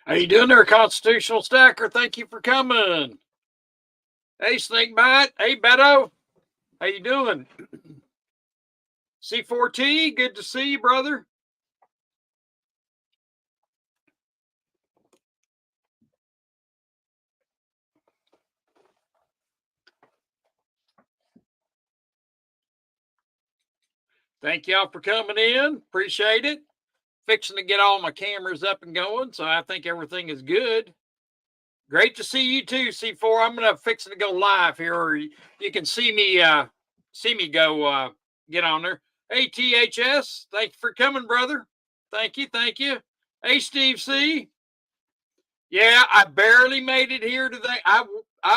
How you doing there, Constitutional Stacker? Thank you for coming. Hey, Snakebite. Hey, Beto. How you doing? C4T, good to see you, brother. Thank y'all for coming in. Appreciate it. Fixing to get all my cameras up and going, so I think everything is good. Great to see you too, C4. I'm gonna fix it to go live here, or you can see me go get on there. Hey, THS, thank you for coming, brother. Thank you. Hey, Steve C. Yeah, I barely made it here today. I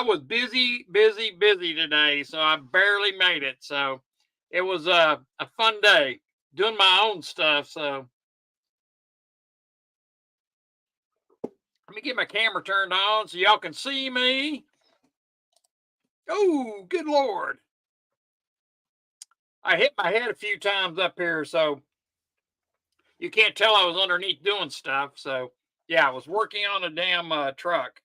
was busy today, so I barely made it. So it was a fun day doing my own stuff. So let me get my camera turned on so y'all can see me. Oh, good Lord. I hit my head a few times up here, so you can't tell I was underneath doing stuff. So yeah, I was working on a damn truck.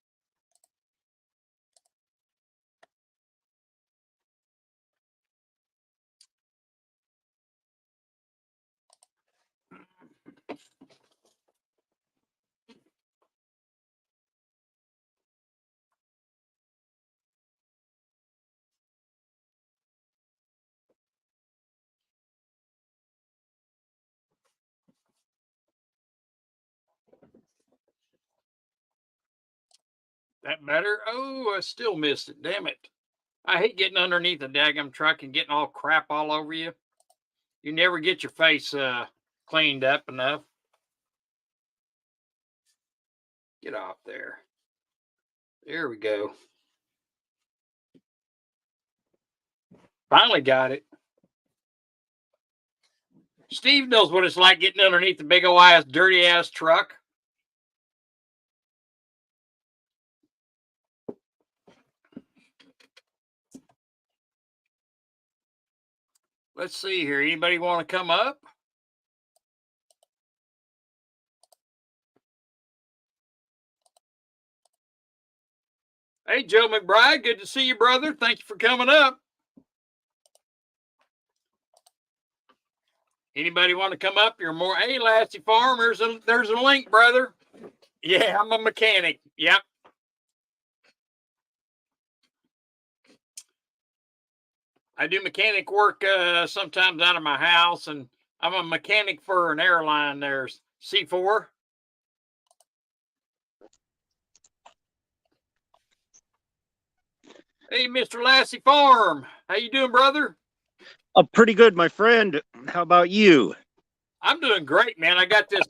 That better? Oh, I still missed it. Damn it. I hate getting underneath a daggum truck and getting all crap all over you. You never get your face cleaned up enough. Get off there. There we go. Finally got it. Steve knows what it's like getting underneath the big old ass, dirty ass truck. Let's see here. Anybody want to come up? Hey, Joe McBride. Good to see you, brother. Thank you for coming up. Anybody want to come up? You're more. Hey, Lassie Farm. There's a link, brother. Yeah, I'm a mechanic. Yep. I do mechanic work sometimes out of my house, and I'm a mechanic for an airline. There's C4. Hey, Mr. Lassie Farm. How you doing, brother? Pretty good, my friend. How about you? I'm doing great, man. I got this.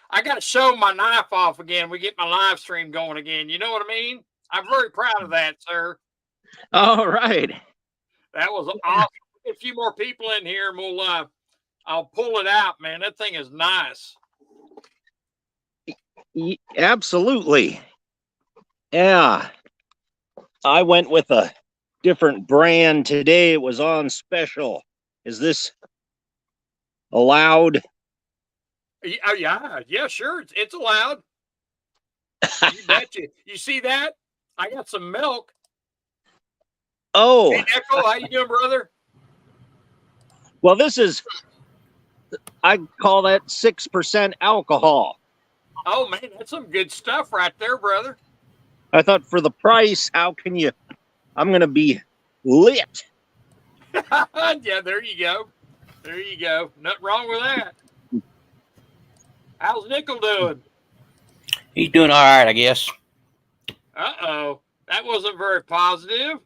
I got to show my knife off again. We get my live stream going again. You know what I mean? I'm very proud of that, sir. All right. That was awesome. Get a few more people in here, and I'll pull it out, man. That thing is nice. Absolutely. Yeah. I went with a different brand today. It was on special. Is this allowed? Oh, yeah, sure. It's allowed. You betcha. You see that? I got some milk. Oh. Hey, Echo, how you doing, brother? Well, I call that 6% alcohol. Oh, man, that's some good stuff right there, brother. I thought for the price, I'm going to be lit. Yeah, there you go. Nothing wrong with that. How's Nickel doing? He's doing all right, I guess. Uh-oh. That wasn't very positive.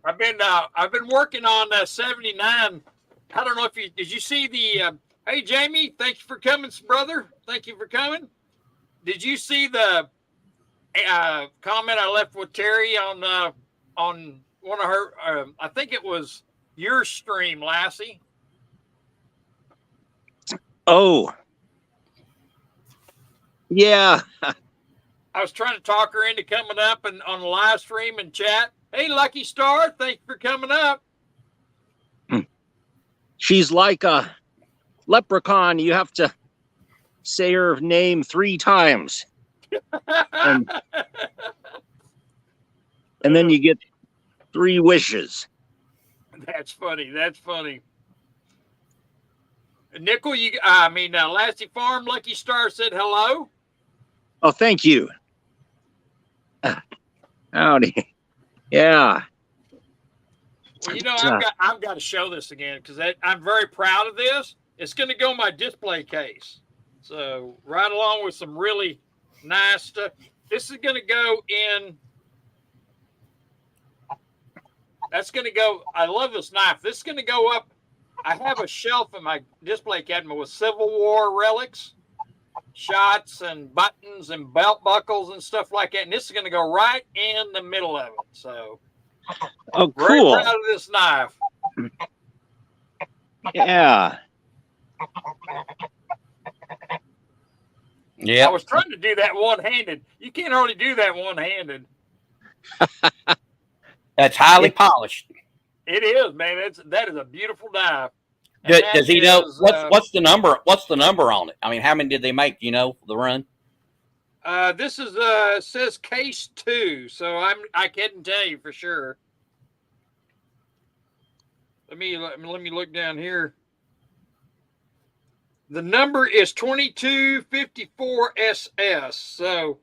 I've been working on 79. I don't know if did you see the hey Jamie, thank you for coming, brother. Thank you for coming. Did you see the comment I left with Terry on one of her I think it was your stream, Lassie? Oh. Yeah. I was trying to talk her into coming up and on the live stream and chat. Hey, Lucky Star, thank you for coming up. She's like a Leprechaun, you have to say her name 3 times. And then you get 3 wishes. That's funny. That's funny. Nickel, Lassie Farm Lucky Star said hello. Oh, thank you. Howdy. Yeah. Well, I've got to show this again because I'm very proud of this. It's going to go in my display case. So right along with some really nice stuff. This is going to go in. That's going to go. I love this knife. This is going to go up. I have a shelf in my display cabinet with Civil War relics, shots and buttons and belt buckles and stuff like that. And this is going to go right in the middle of it. So, oh, cool. Very proud of this knife. Yeah. Yeah. I was trying to do that one-handed. You can't hardly do that one-handed. That's highly polished. It is, man. That is a beautiful knife. Does he know what's the number? What's the number on it? I mean, how many did they make? Do you know the run? This is says case 2, so I couldn't tell you for sure. Let me look down here. The number is 2254 SS, so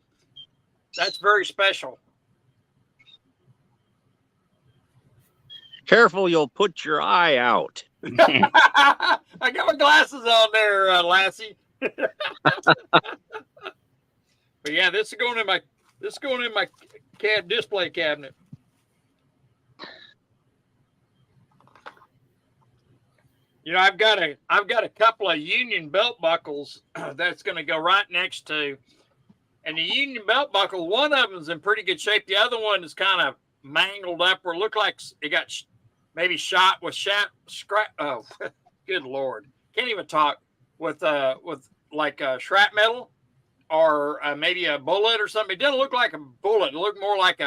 that's very special. Careful, you'll put your eye out. I got my glasses on there, Lassie. But yeah, this is going in my CAD display cabinet. I've got a couple of Union belt buckles that's going to go right next to, and the Union belt buckle, one of them's in pretty good shape. The other one is kind of mangled up, or looked like it got maybe shot with scrap. Oh, good Lord, can't even talk with like shrapnel or maybe a bullet or something. It doesn't look like a bullet. It looked more like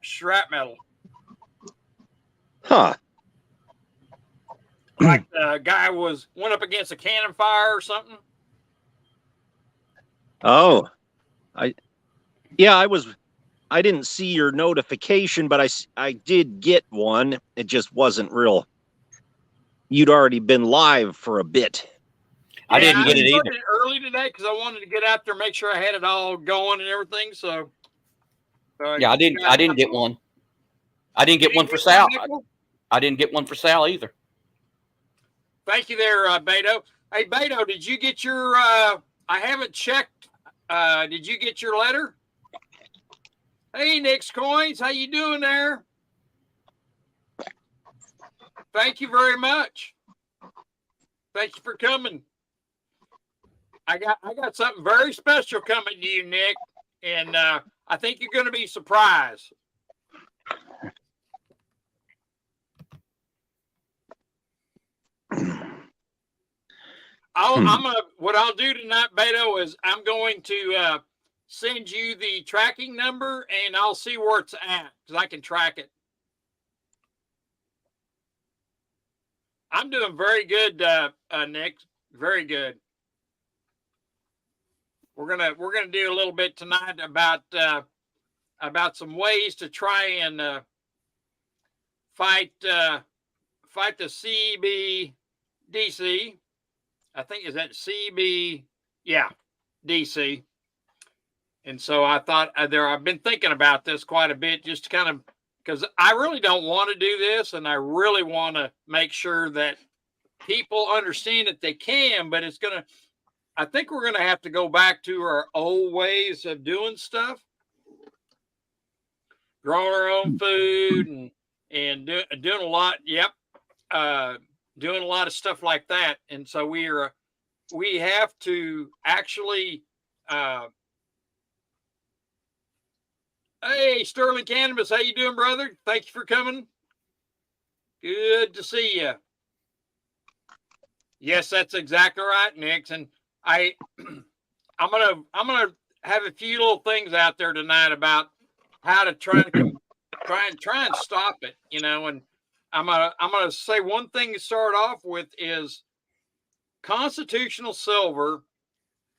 shrapnel. Huh. Like the guy went up against a cannon fire or something. Oh, I didn't see your notification, but I did get one. It just wasn't real. You'd already been live for a bit. I didn't get it either. Early today because I wanted to get out there, make sure I had it all going and everything. So yeah, I didn't get one. I didn't get one for Sal. I didn't get one for Sal either. Thank you there, Beto. Hey, Beto, did you get your? I haven't checked. Did you get your letter? Hey, Nick's Coins, how you doing there? Thank you very much. Thank you for coming. I got something very special coming to you, Nick, and I think you're going to be surprised. What I'll do tonight, Beto, is I'm going to send you the tracking number, and I'll see where it's at because I can track it. I'm doing very good, Nick. Very good. We're gonna do a little bit tonight about some ways to try and fight the Cbdc. I think is that CB, yeah, DC. And so I thought I've been thinking about this quite a bit, just to kind of, because I really don't want to do this, and I really want to make sure that people understand that they can, but I think we're gonna have to go back to our old ways of doing stuff, growing our own food and doing a lot. Yep. Doing a lot of stuff like that. And so we have to actually, hey, Sterling Cannabis, how you doing, brother? Thank you for coming. Good to see you. Yes, that's exactly right, Nick. And I'm gonna have a few little things out there tonight about how to try and stop it, and I'm gonna say one thing to start off with is constitutional silver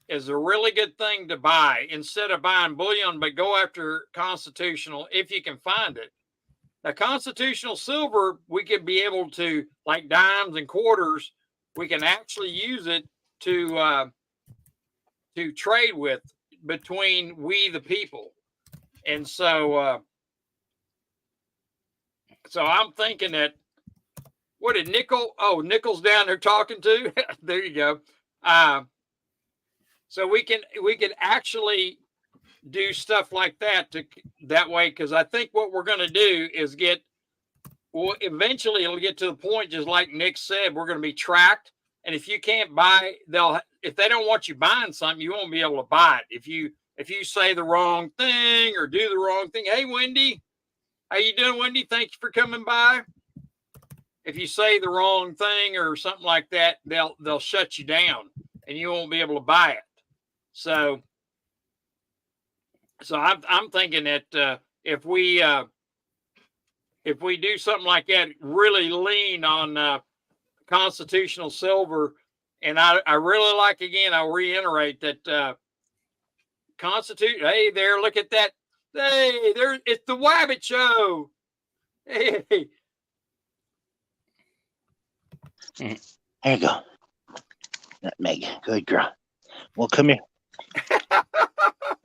is a really good thing to buy instead of buying bullion, but go after constitutional if you can find it. Now, constitutional silver, we could be able to, like dimes and quarters, we can actually use it to trade with between we the people. And so so I'm thinking that, what did Nickel? Oh, Nickel's down there talking to. There you go. So we can actually do stuff like that that way, because I think what we're going to do is eventually it'll get to the point, just like Nick said, we're going to be tracked. And if you can't buy, if they don't want you buying something, you won't be able to buy it. If you say the wrong thing or do the wrong thing. Hey, Wendy, how you doing, Wendy? Thank you for coming by. If you say the wrong thing or something like that, they'll shut you down and you won't be able to buy it. So I'm thinking that if we do something like that, really lean on constitutional silver, and I really like, again, I'll reiterate that hey there, look at that. Hey there, it's the Wabbit Show. Hey. There you go. Nutmeg. Good girl. Well, come here.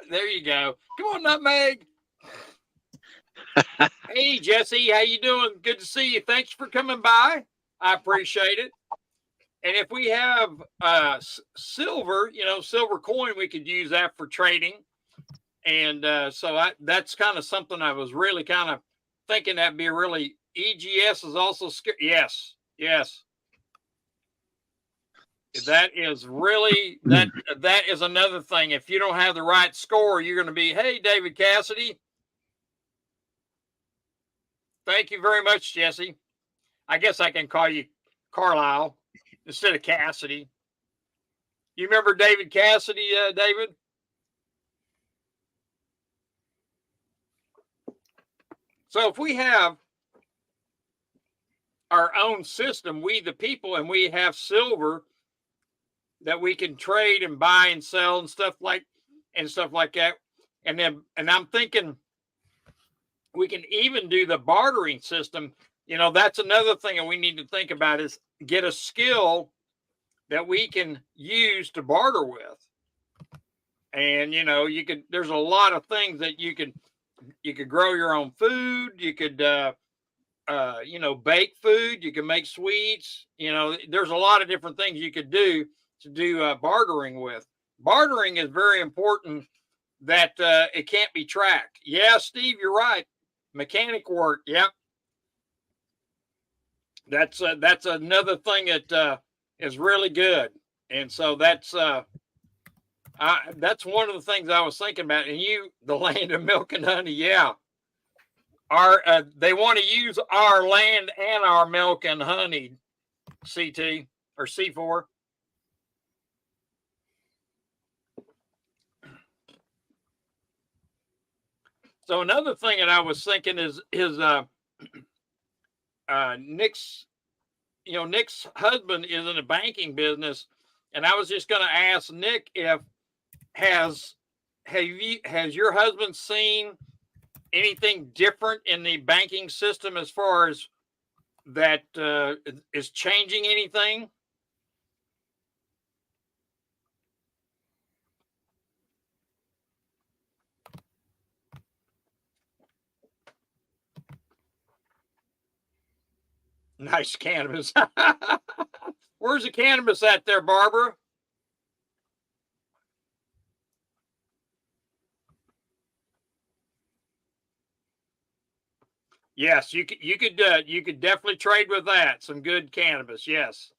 There you go. Come on, Nutmeg. Hey, Jesse, how you doing? Good to see you. Thanks for coming by. I appreciate it. And if we have silver, silver coin, we could use that for trading. And so that's kind of something I was really kind of thinking that'd be really. EGS is also scary. Yes. That is really, that is another thing. If you don't have the right score, you're going to be, hey, David Cassidy. Thank you very much, Jesse. I guess I can call you Carlisle instead of Cassidy. You remember David Cassidy, David? So if we have our own system, we the people, and we have silver that we can trade and buy and sell and stuff like that. And I'm thinking we can even do the bartering system. That's another thing that we need to think about, is get a skill that we can use to barter with. And, there's a lot of things that you could grow your own food. You could, bake food. You can make sweets. There's a lot of different things you could do to do bartering with. Bartering is very important, that it can't be tracked. Yeah, Steve, you're right. Mechanic work. Yep. That's another thing that is really good. And so that's one of the things I was thinking about. And the land of milk and honey. Yeah. They want to use our land and our milk and honey, CT or C4. So another thing that I was thinking is Nick's husband is in the banking business, and I was just going to ask Nick, if has your husband seen anything different in the banking system as far as that is changing anything? Nice cannabis. Where's the cannabis at there, Barbara? Yes, you could definitely trade with that. Some good cannabis. Yes.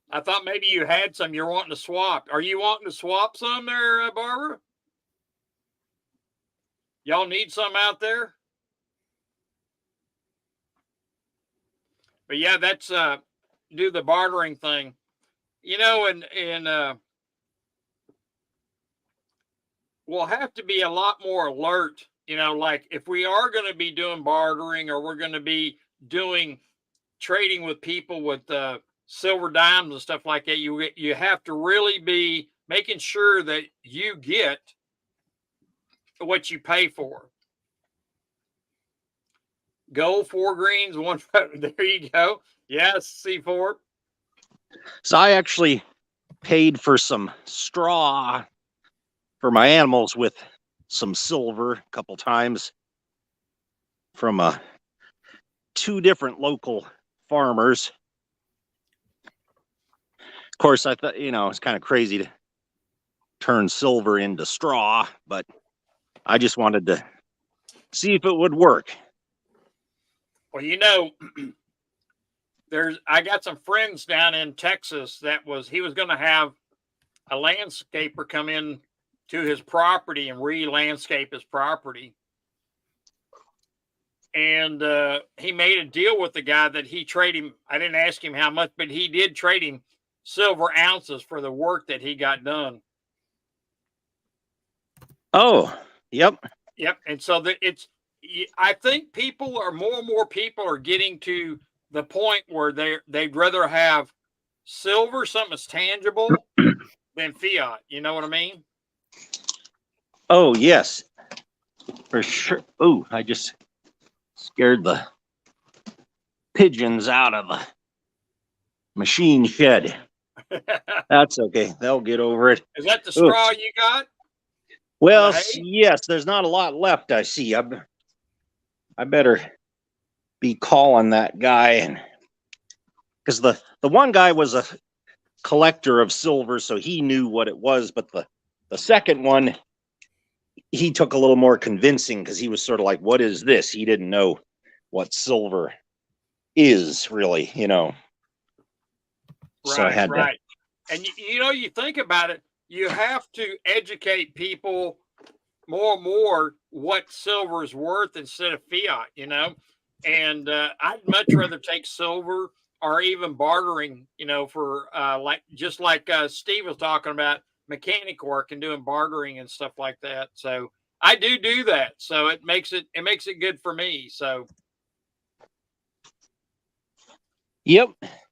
I thought maybe you had some you're wanting to swap. Are you wanting to swap some there, Barbara? Y'all need some out there? But yeah, that's do the bartering thing, and we'll have to be a lot more alert, like if we are going to be doing bartering, or we're going to be doing trading with people with silver dimes and stuff like that, you have to really be making sure that you get what you pay for. Gold, 4 greens, 1. There you go. Yes, C4. So I actually paid for some straw for my animals with some silver a couple times from 2 different local farmers. Of course, I thought, it's kind of crazy to turn silver into straw, but I just wanted to see if it would work. Well, I got some friends down in Texas he was going to have a landscaper come in to his property and re-landscape his property. And he made a deal with the guy that he traded him. I didn't ask him how much, but he did trade him silver ounces for the work that he got done. Oh, yep. Yep. And so I think more and more people are getting to the point where they'd rather have silver, something that's tangible, than fiat. You know what I mean? Oh, yes, for sure. Oh, I just scared the pigeons out of the machine shed. That's okay. They'll get over it. Is that the straw you got? Well, yes, there's not a lot left, I see. I better be calling that guy, and because the one guy was a collector of silver, so he knew what it was, but the second one, he took a little more convincing because he was sort of like, what is this? He didn't know what silver is really, Right, so I had right. And you think about it, you have to educate people more and more what silver is worth instead of fiat, and I'd much rather take silver or even bartering, for just like Steve was talking about mechanic work and doing bartering and stuff like that. So I do that. So it makes it good for me. So. Yep.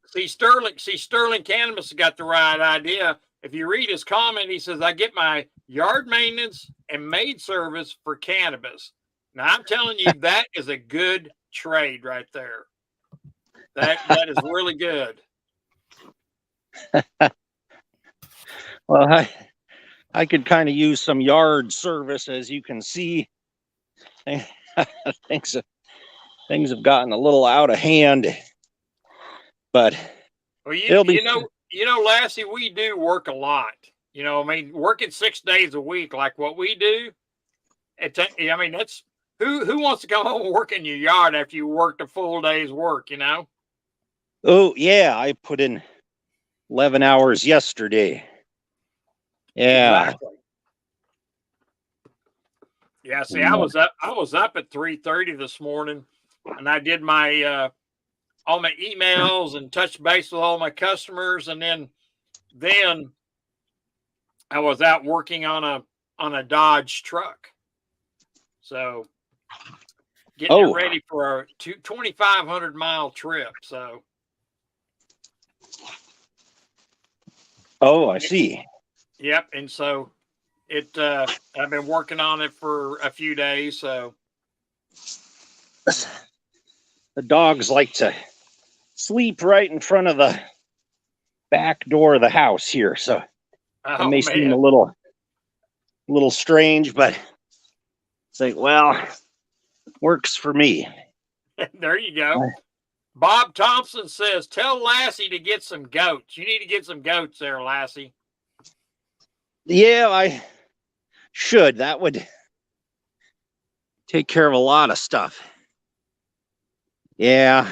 See, Sterling Cannabis got the right idea. If you read his comment, he says, I get my yard maintenance and maid service for cannabis. Now, I'm telling you, that is a good trade right there. That is really good. Well, I could kind of use some yard service, as you can see. Things have gotten a little out of hand, but well, Lassie, we do work a lot. Working 6 days a week like what we do. That's who wants to come home and work in your yard after you worked a full day's work, Oh, yeah, I put in 11 hours yesterday. Yeah. Exactly. Yeah, see, I was up at 3:30 this morning, and I did my all my emails and touched base with all my customers, and then I was out working on a Dodge truck. So getting it ready for a 2,500 mile trip. So. Oh, I see. Yep. And so I've been working on it for a few days. So the dogs like to sleep right in front of the back door of the house here. So it may seem a little strange, but it's like, well, works for me. There you go. Bob Thompson says, tell Lassie to get some goats. You need to get some goats there, Lassie. Yeah, I should. That would take care of a lot of stuff. Yeah.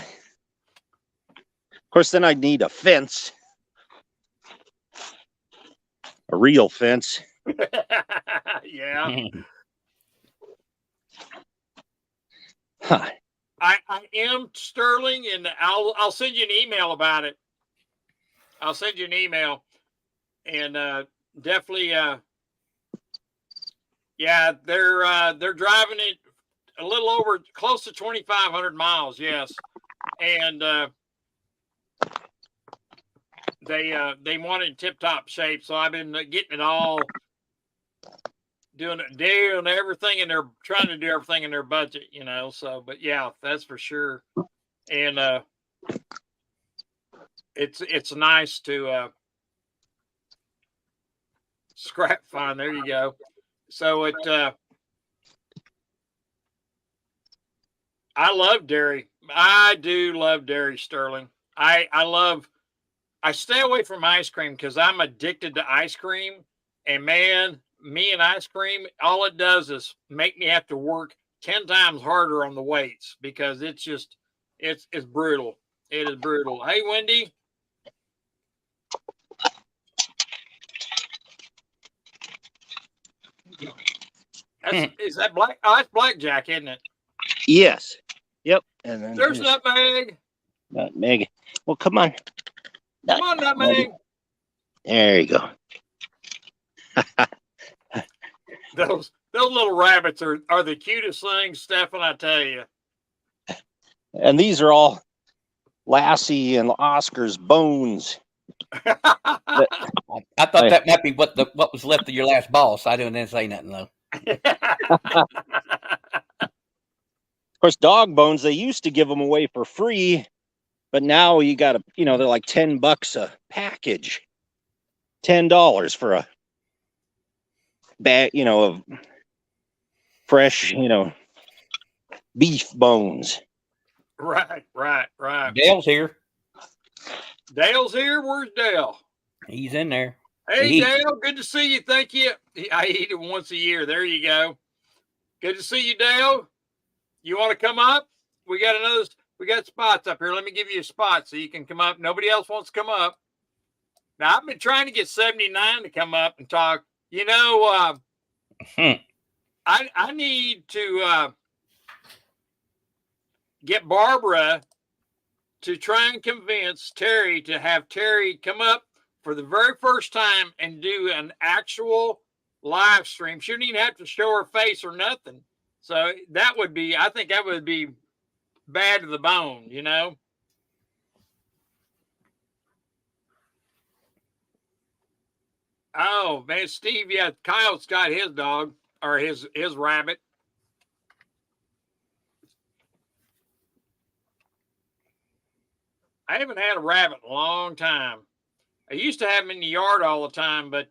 Of course, then I'd need a fence. A real fence. Yeah. Huh. I am Sterling, and I'll send you an email about it. I'll send you an email, and definitely, yeah, they're driving it a little over, close to 2,500 miles. Yes, and they want it in tip-top shape, so I've been getting it all, doing everything, and they're trying to do everything in their budget, you know. So, but yeah, that's for sure. And it's nice to scrap find. There you go. So I love dairy. I do love dairy, Sterling. I stay away from ice cream because I'm addicted to ice cream. And man, me and ice cream, all it does is make me have to work 10 times harder on the weights because it's just, it's brutal. It is brutal. Hey, Wendy. Is that black? Oh, that's blackjack, isn't it? Yes. Yep. And then there's nutmeg. Nutmeg. Well, come on. Come on, nutmeg. There you go. Those little rabbits are the cutest things, Stefan, I tell you. And these are all Lassie and Oscar's bones. I thought that might be what was left of your last boss. I didn't say nothing though. Of course, dog bones, they used to give them away for free, but now you got to, they're like $10 a package. $10 for a bag, of fresh, beef bones. Right. Dale's here. Where's Dale? He's in there. Hey, Dale, good to see you. Thank you. I eat it once a year. There you go. Good to see you, Dale. You want to come up? We got spots up here. Let me give you a spot so you can come up. Nobody else wants to come up. Now, I've been trying to get 79 to come up and talk. I need to get Barbara to try and convince Terry to have Terry come up for the very first time and do an actual live stream. She wouldn't even have to show her face or nothing. So I think that would be bad to the bone, Oh, man, Steve, yeah, Kyle's got his dog or his rabbit. I haven't had a rabbit in a long time. I used to have them in the yard all the time, but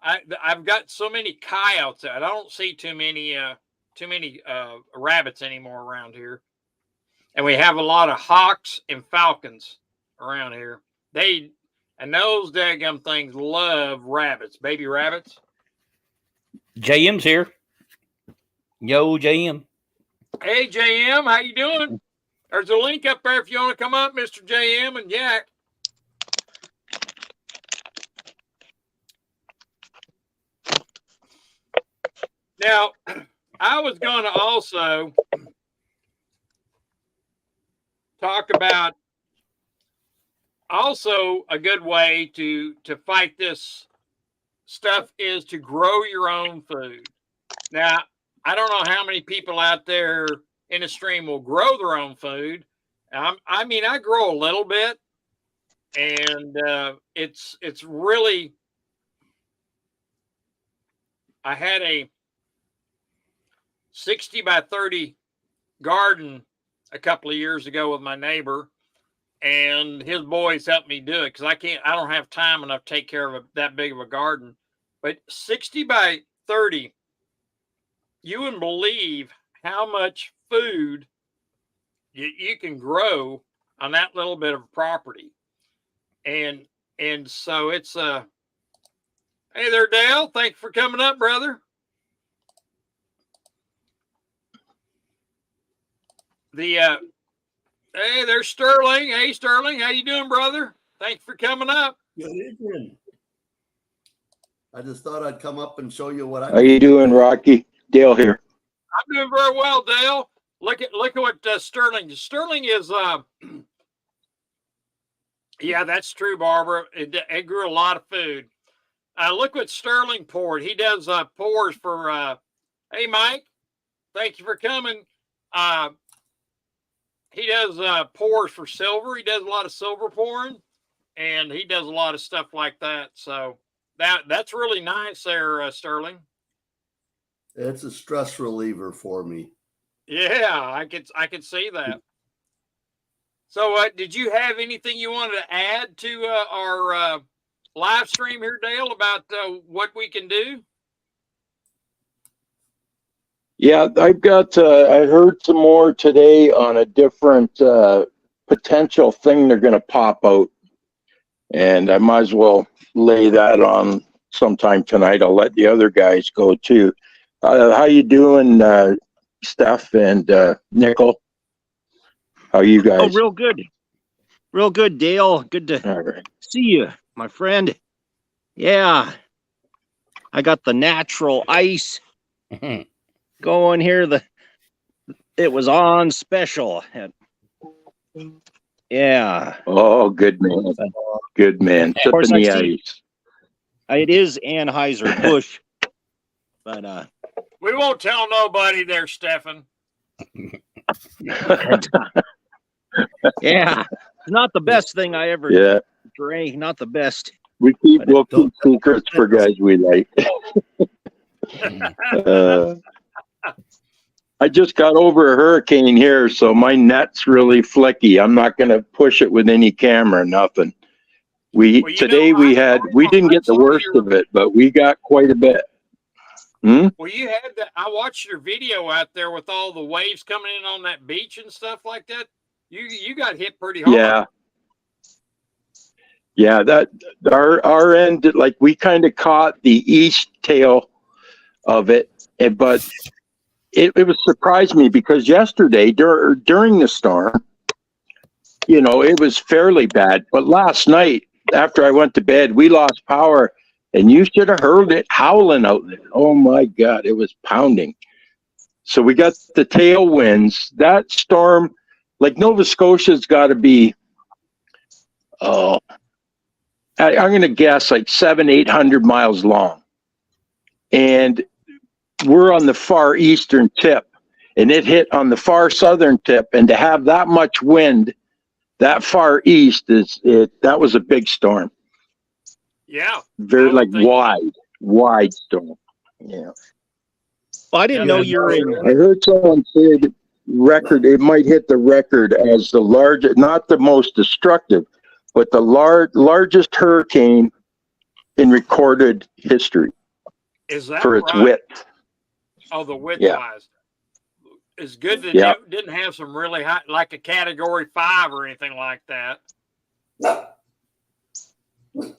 I've got so many coyotes. I don't see too many rabbits anymore around here. And we have a lot of hawks and falcons around here. And those daggum things love rabbits, baby rabbits. JM's here. Yo, JM. Hey, JM, how you doing? There's a link up there if you want to come up, Mr. JM and Jack. Now, I was going to also talk about also a good way to fight this stuff is to grow your own food. Now, I don't know how many people out there in the stream will grow their own food. I grow a little bit, and it's really. I had a 60 by 30 garden a couple of years ago with my neighbor, and his boys helped me do it because I don't have time enough to take care of that big of a garden. But 60 by 30, you wouldn't believe how much food you can grow on that little bit of property. And so it's hey there, Dale. Thanks for coming up, brother. Hey, there's Sterling. Hey, Sterling, how you doing, brother? Thanks for coming up. Good evening. I just thought I'd come up and show you what How you doing, Rocky? Dale here. I'm doing very well, Dale. Look at what Sterling. Sterling is yeah, that's true, Barbara. It grew a lot of food. Look what Sterling poured. He does pours for hey, Mike. Thank you for coming. He does pours for silver. He does a lot of silver pouring. and he does a lot of stuff like that. So that's really nice there, Sterling. It's a stress reliever for me. Yeah, I could see that. So, did you have anything you wanted to add to our live stream here, Dale, about what we can do? Yeah, I've got, I heard some more today on a different potential thing they're going to pop out. And I might as well lay that on sometime tonight. I'll let the other guys go too. How you doing, Steph and Nickel? How you guys? Oh, real good. Real good, Dale. Good to Right. see you, my friend. Yeah. I got the natural ice going here. It was on special. Yeah. Oh, good man. Good man. Of course, Sipping I the see ice. it is Anheuser-Busch. But We won't tell nobody there, Stefan. yeah. Not the best thing I ever drank. Not the best. We'll keep secrets for guys we like. I just got over a hurricane here, so my net's really flicky. I'm not going to push it with any camera, nothing. We didn't get the worst of it, but we got quite a bit. Well, you had that. I watched your video out there with all the waves coming in on that beach and stuff like that. You got hit pretty hard. Yeah. That our end, like we kind of caught the east tail of it, but it was surprised me because yesterday during the storm, it was fairly bad. But last night after I went to bed, we lost power. And you should have heard it howling out there. Oh, my God, it was pounding. So we got the tailwinds. That storm, like Nova Scotia's got to be, I'm going to guess like 700-800 miles long. And we're on the far eastern tip. And it hit on the far southern tip. And to have that much wind that far east, that was a big storm. Yeah. Very wide storm. Yeah. Well, I didn't know you were in. I heard someone say it might hit the record as the largest, not the most destructive, but the largest hurricane in recorded history. Is that for its width? Oh, the width wise. It's good that it didn't have some really high, like a category 5 or anything like that.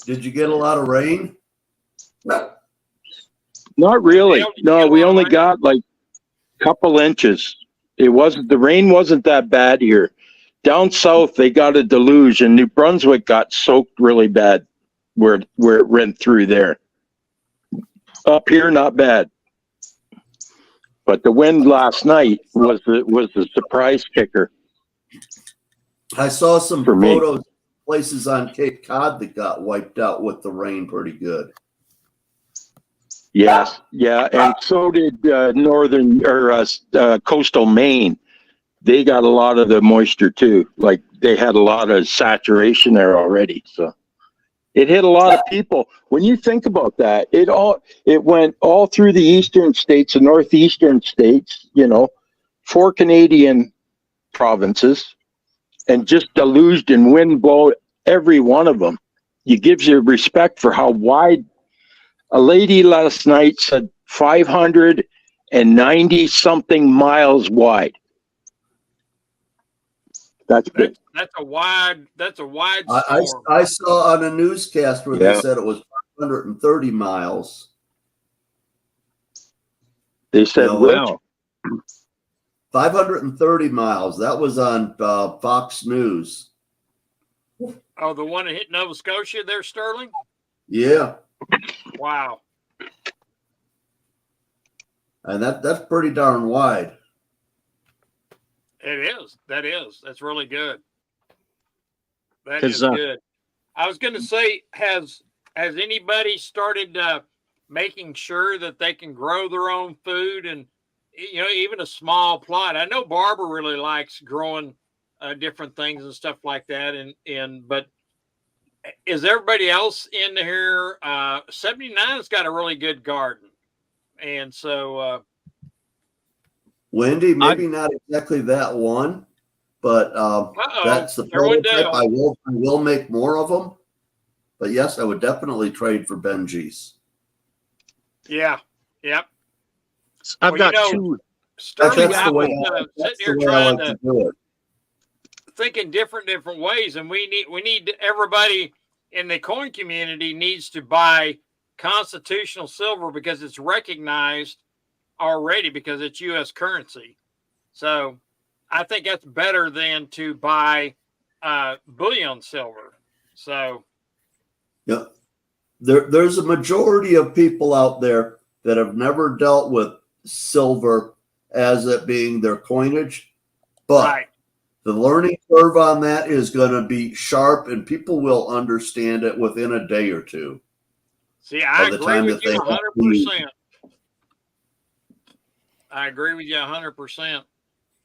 Did you get a lot of rain? Not really. No, we only got like a couple inches. The rain wasn't that bad here. Down south, they got a deluge, and New Brunswick got soaked really bad where it went through there. Up here, not bad. But the wind last night was the surprise kicker. I saw some photos of places on Cape Cod that got wiped out with the rain pretty good. Yes, yeah, and so did northern or coastal Maine. They got a lot of the moisture too. Like they had a lot of saturation there already. So it hit a lot of people. When you think about that, it went all through the eastern states, the northeastern states, 4 Canadian provinces, and just deluged and wind blow every one of them. It gives you respect for how wide. A lady last night said 590 something miles wide. That's big. That's a wide storm. I saw on a newscast where they said it was 530 miles. They said, wow. 530 miles. That was on Fox News. Oh, the one that hit Nova Scotia there, Sterling? Yeah. Wow. And that's pretty darn wide. It is. That's really good. That is good. I was going to say, has anybody started making sure that they can grow their own food and, even a small plot? I know Barbara really likes growing different things and stuff like that. But is everybody else in here? 79's got a really good garden. And so, Wendy, maybe not exactly that one, but that's the prototype. I will make more of them. But yes, I would definitely trade for Benji's. Yeah. Yep. I've got two. Sterling, I was sitting here trying to do it, thinking different ways, and we need everybody in the coin community needs to buy constitutional silver because it's recognized already because it's U.S. currency. So I think that's better than to buy bullion silver. So yeah, there's a majority of people out there that have never dealt with silver as it being their coinage, but the learning curve on that is going to be sharp, and people will understand it within a day or two. See, I agree with you 100%. I agree with you 100%.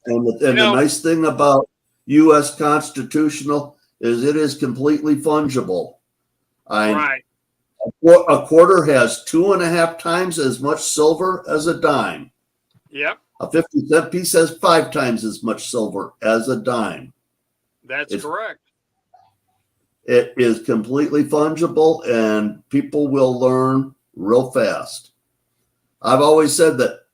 And the nice thing about U.S. constitutional is it is completely fungible. Right. A quarter has 2.5 times as much silver as a dime. Yep. A 50-cent piece has 5 times as much silver as a dime. That's correct. It is completely fungible, and people will learn real fast. I've always said that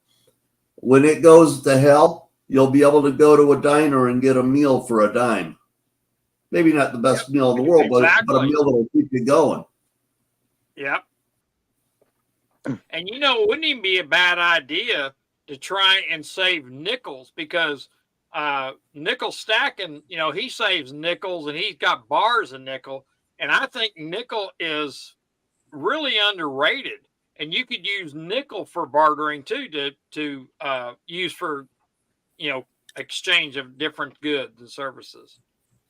when it goes to hell, you'll be able to go to a diner and get a meal for a dime. Maybe not the best meal in the world, but a meal that will keep you going. Yep. And it wouldn't even be a bad idea to try and save nickels because nickel stacking, he saves nickels and he's got bars of nickel. And I think nickel is really underrated. And you could use nickel for bartering too, to use for, exchange of different goods and services.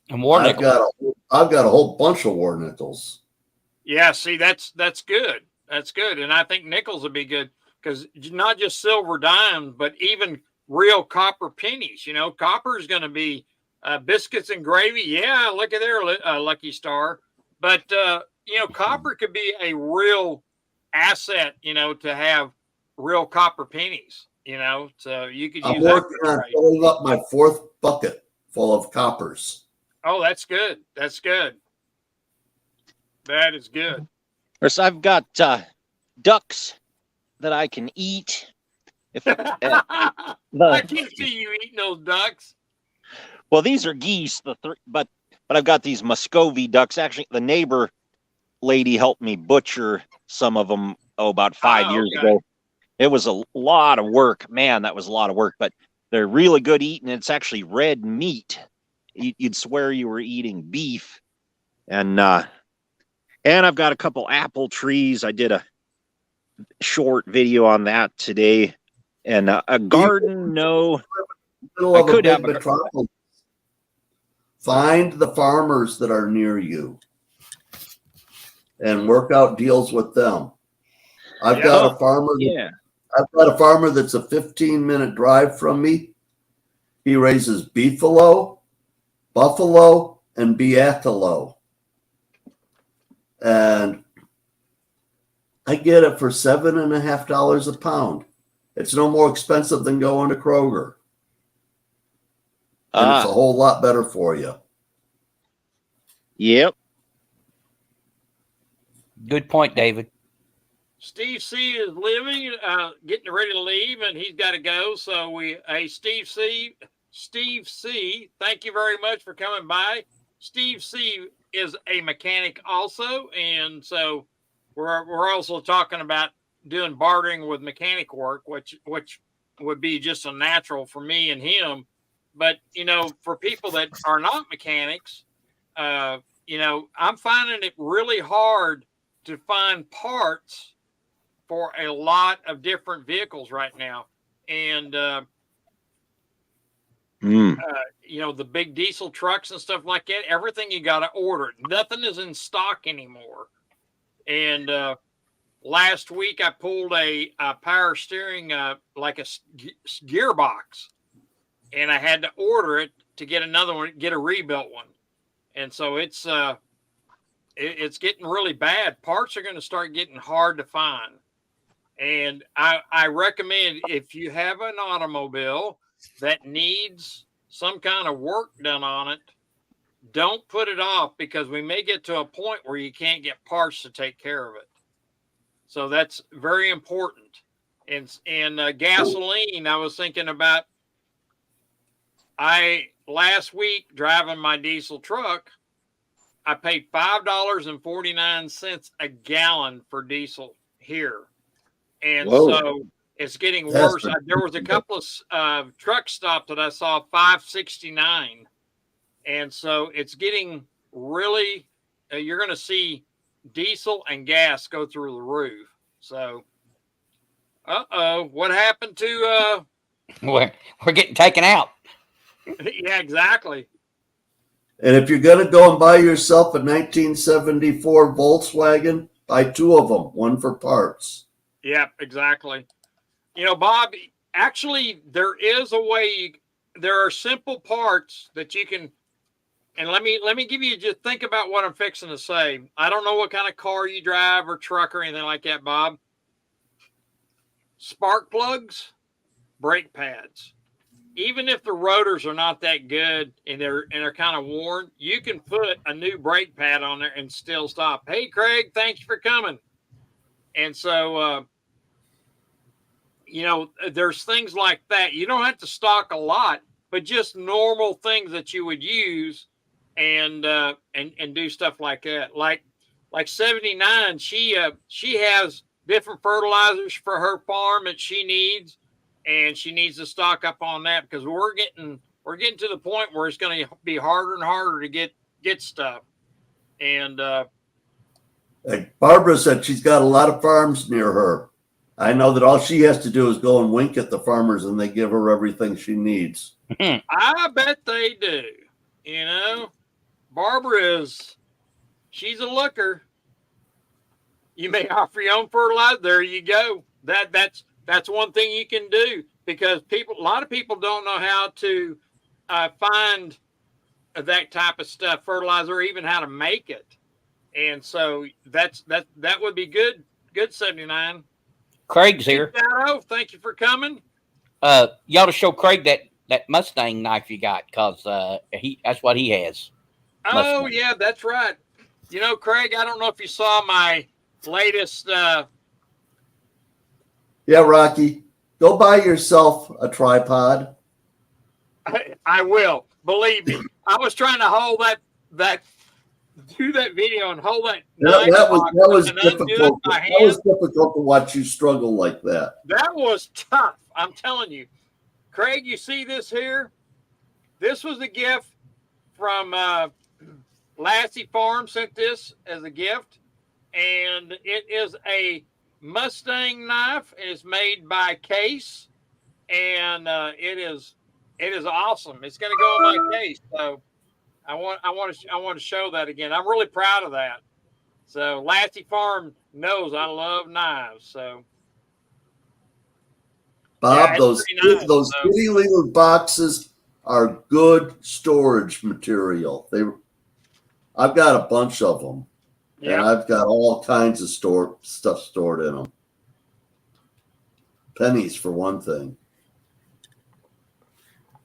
And war nickels. I've got a whole bunch of war nickels. Yeah, see, that's good. That's good. And I think nickels would be good because not just silver dimes, but even real copper pennies. Copper is going to be biscuits and gravy. Yeah, look at there, Lucky Star. But, copper could be a real asset, to have real copper pennies, so you could use I'm working on filling up my 4th bucket full of coppers. Oh, that's good. That's good. That is good. Of course, I've got ducks that I can eat. I can see you eating those ducks. Well, these are geese, but I've got these Muscovy ducks. Actually, the neighbor lady helped me butcher some of them about 5 years ago. It was a lot of work. Man, that was a lot of work, but they're really good eating. It's actually red meat. You'd swear you were eating beef. And I've got a couple apple trees. I did a short video on that today. And a garden, no. I could have a metropolis. Find the farmers that are near you and work out deals with them. I've got a farmer. I've got a farmer that's a 15-minute drive from me. He raises beefalo, buffalo, and beefalo. And I get it for $7.50 a pound. It's no more expensive than going to Kroger. And it's a whole lot better for you. Yep. Good point, David. Steve C is leaving, getting ready to leave, and he's got to go. So Steve C, thank you very much for coming by. Steve C is a mechanic also, and so we're also talking about doing bartering with mechanic work, which would be just a natural for me and him. But for people that are not mechanics, I'm finding it really hard to find parts for a lot of different vehicles right now. And, the big diesel trucks and stuff like that, everything you got to order. Nothing is in stock anymore. And last week I pulled a power steering, like a gearbox, and I had to order it to get another one, get a rebuilt one. And so it's it's getting really bad. Parts are going to start getting hard to find. And I recommend, if you have an automobile that needs some kind of work done on it, don't put it off, because we may get to a point where you can't get parts to take care of it. So that's very important. And gasoline, I was thinking about, last week driving my diesel truck, I paid $5.49 a gallon for diesel here. And so it's getting worse. There was a couple of truck stops that I saw $5.69. And so it's getting really, you're going to see diesel and gas go through the roof. So, what happened to, we're getting taken out. Yeah, exactly. And if you're going to go and buy yourself a 1974 Volkswagen, buy two of them, one for parts. Yep, exactly. You know, Bob, actually, there is a way. There are simple parts that you can. And let me give you, just think about what I'm fixing to say. I don't know what kind of car you drive or truck or anything like that, Bob. Spark plugs, brake pads. Even if the rotors are not that good and they're kind of worn, you can put a new brake pad on there and still stop. Hey, Craig, thanks for coming. And so, you know, there's things like that. You don't have to stock a lot, but just normal things that you would use, and do stuff like that. Like 79, she has different fertilizers for her farm that she needs. And she needs to stock up on that, because we're getting to the point where it's going to be harder and harder to get stuff. And like Barbara said, she's got a lot of farms near her. I know that all she has to do is go and wink at the farmers, and they give her everything she needs. I bet they do. You know, Barbara she's a looker. You may offer your own fertilizer. There you go. That's one thing you can do, because a lot of people don't know how to find that type of stuff, fertilizer, or even how to make it. And so that would be good. Good, 79. Craig's here. Shadow, thank you for coming. You ought to show Craig that Mustang knife you got, because that's what he has. Oh, Mustang. yeah, that's right. You know, Craig, I don't know if you saw my latest. Yeah, Rocky, go buy yourself a tripod. I will, believe me. I was trying to hold do that video and hold that. That was difficult. That was difficult to watch you struggle like that. That was tough. I'm telling you, Craig. You see this here? This was a gift from Lassie Farm. Sent this as a gift, and it is a Mustang knife. Is made by Case, and it is awesome. It's going to go in my case. So I want to show that again. I'm really proud of that. So Lassie Farm knows I love knives. So Bob, yeah, those nice, kitty little boxes are good storage material. I've got a bunch of them. Yeah. And I've got all kinds of stuff stored in them. Pennies for one thing.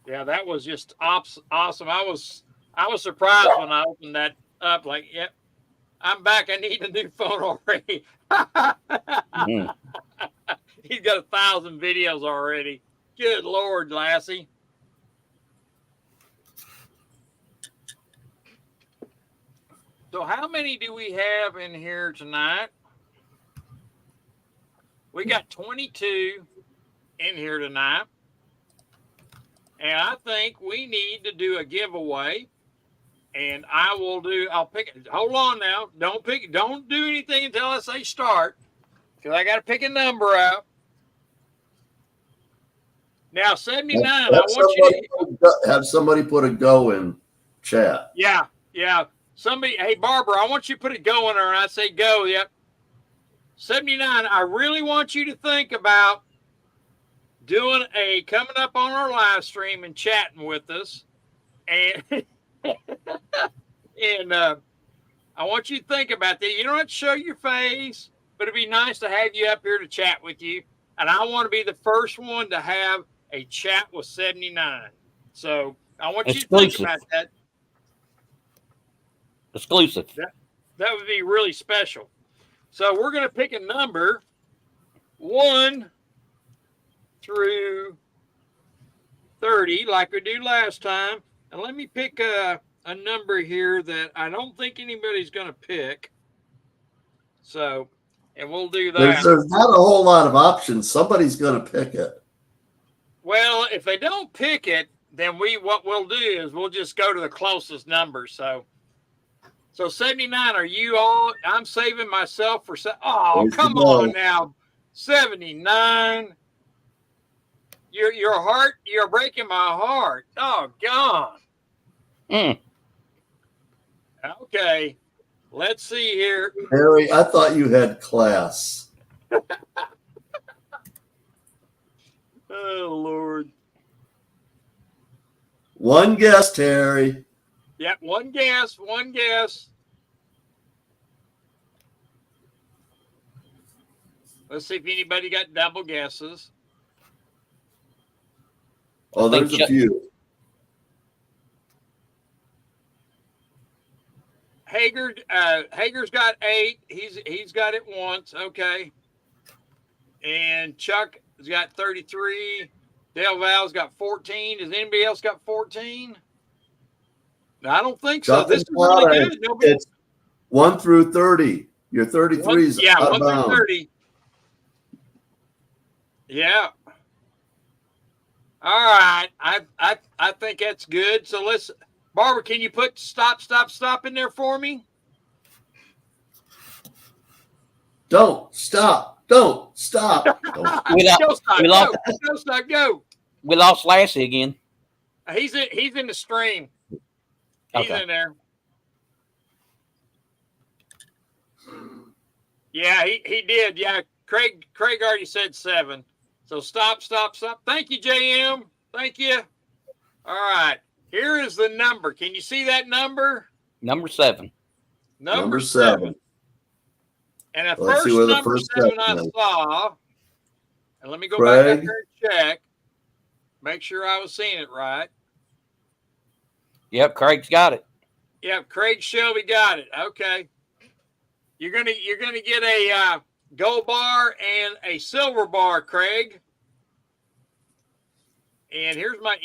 Yeah, that was just awesome. I was surprised when I opened that up. Like, yep, I'm back. I need a new phone already. He's got 1,000 videos already. Good Lord, Lassie. So how many do we have in here tonight? We got 22 in here tonight. And I think we need to do a giveaway. And I'll pick it. Hold on now. Don't do anything until I say start, because I got to pick a number out. Now, 79, I want you to have somebody put a go in chat. Yeah. Somebody, hey, Barbara, I want you to put a go in there, and I say go. Yep. 79, I really want you to think about coming up on our live stream and chatting with us, and I want you to think about that. You don't have to show your face, but it'd be nice to have you up here to chat with you. And I want to be the first one to have a chat with 79. So I want you to think about that. Exclusive. That would be really special. So we're going to pick a number 1 through 30 like we do last time. And let me pick a number here that I don't think anybody's going to pick. So, and we'll do that. There's not a whole lot of options. Somebody's going to pick it. Well, if they don't pick it, then what we'll do is we'll just go to the closest number. So 79, are you all? I'm saving myself for. Oh, come on now, 79. Your heart. You're breaking my heart. Oh, God. Okay, let's see here. Harry, I thought you had class. Oh, Lord. One guess, Terry. Yep, one guess. Let's see if anybody got double guesses. Oh, there's a few. Hager's got 8. He's got it once. Okay. And Chuck has got 33. Del Val's got 14. Does anybody else got 14? No, I don't think so. This is really good. It's 1 through 30. Your 33 is yeah, 1 through 30. Yeah. All right. I think that's good. So let's, Barbara, can you put stop in there for me? Don't stop. Don't. Go. We lost Lassie again. He's in the stream. He's in there. Yeah, he did. Yeah, Craig already said 7. So stop. Thank you, JM. Thank you. All right. Here is the number. Can you see that number? Number 7. Number 7. And the first number 7 I saw, and let me go back up here and check. Make sure I was seeing it right. Yep, Craig's got it. Yep, Craig Shelby got it. Okay. You're gonna get a gold bar and a silver bar, Craig. And here's my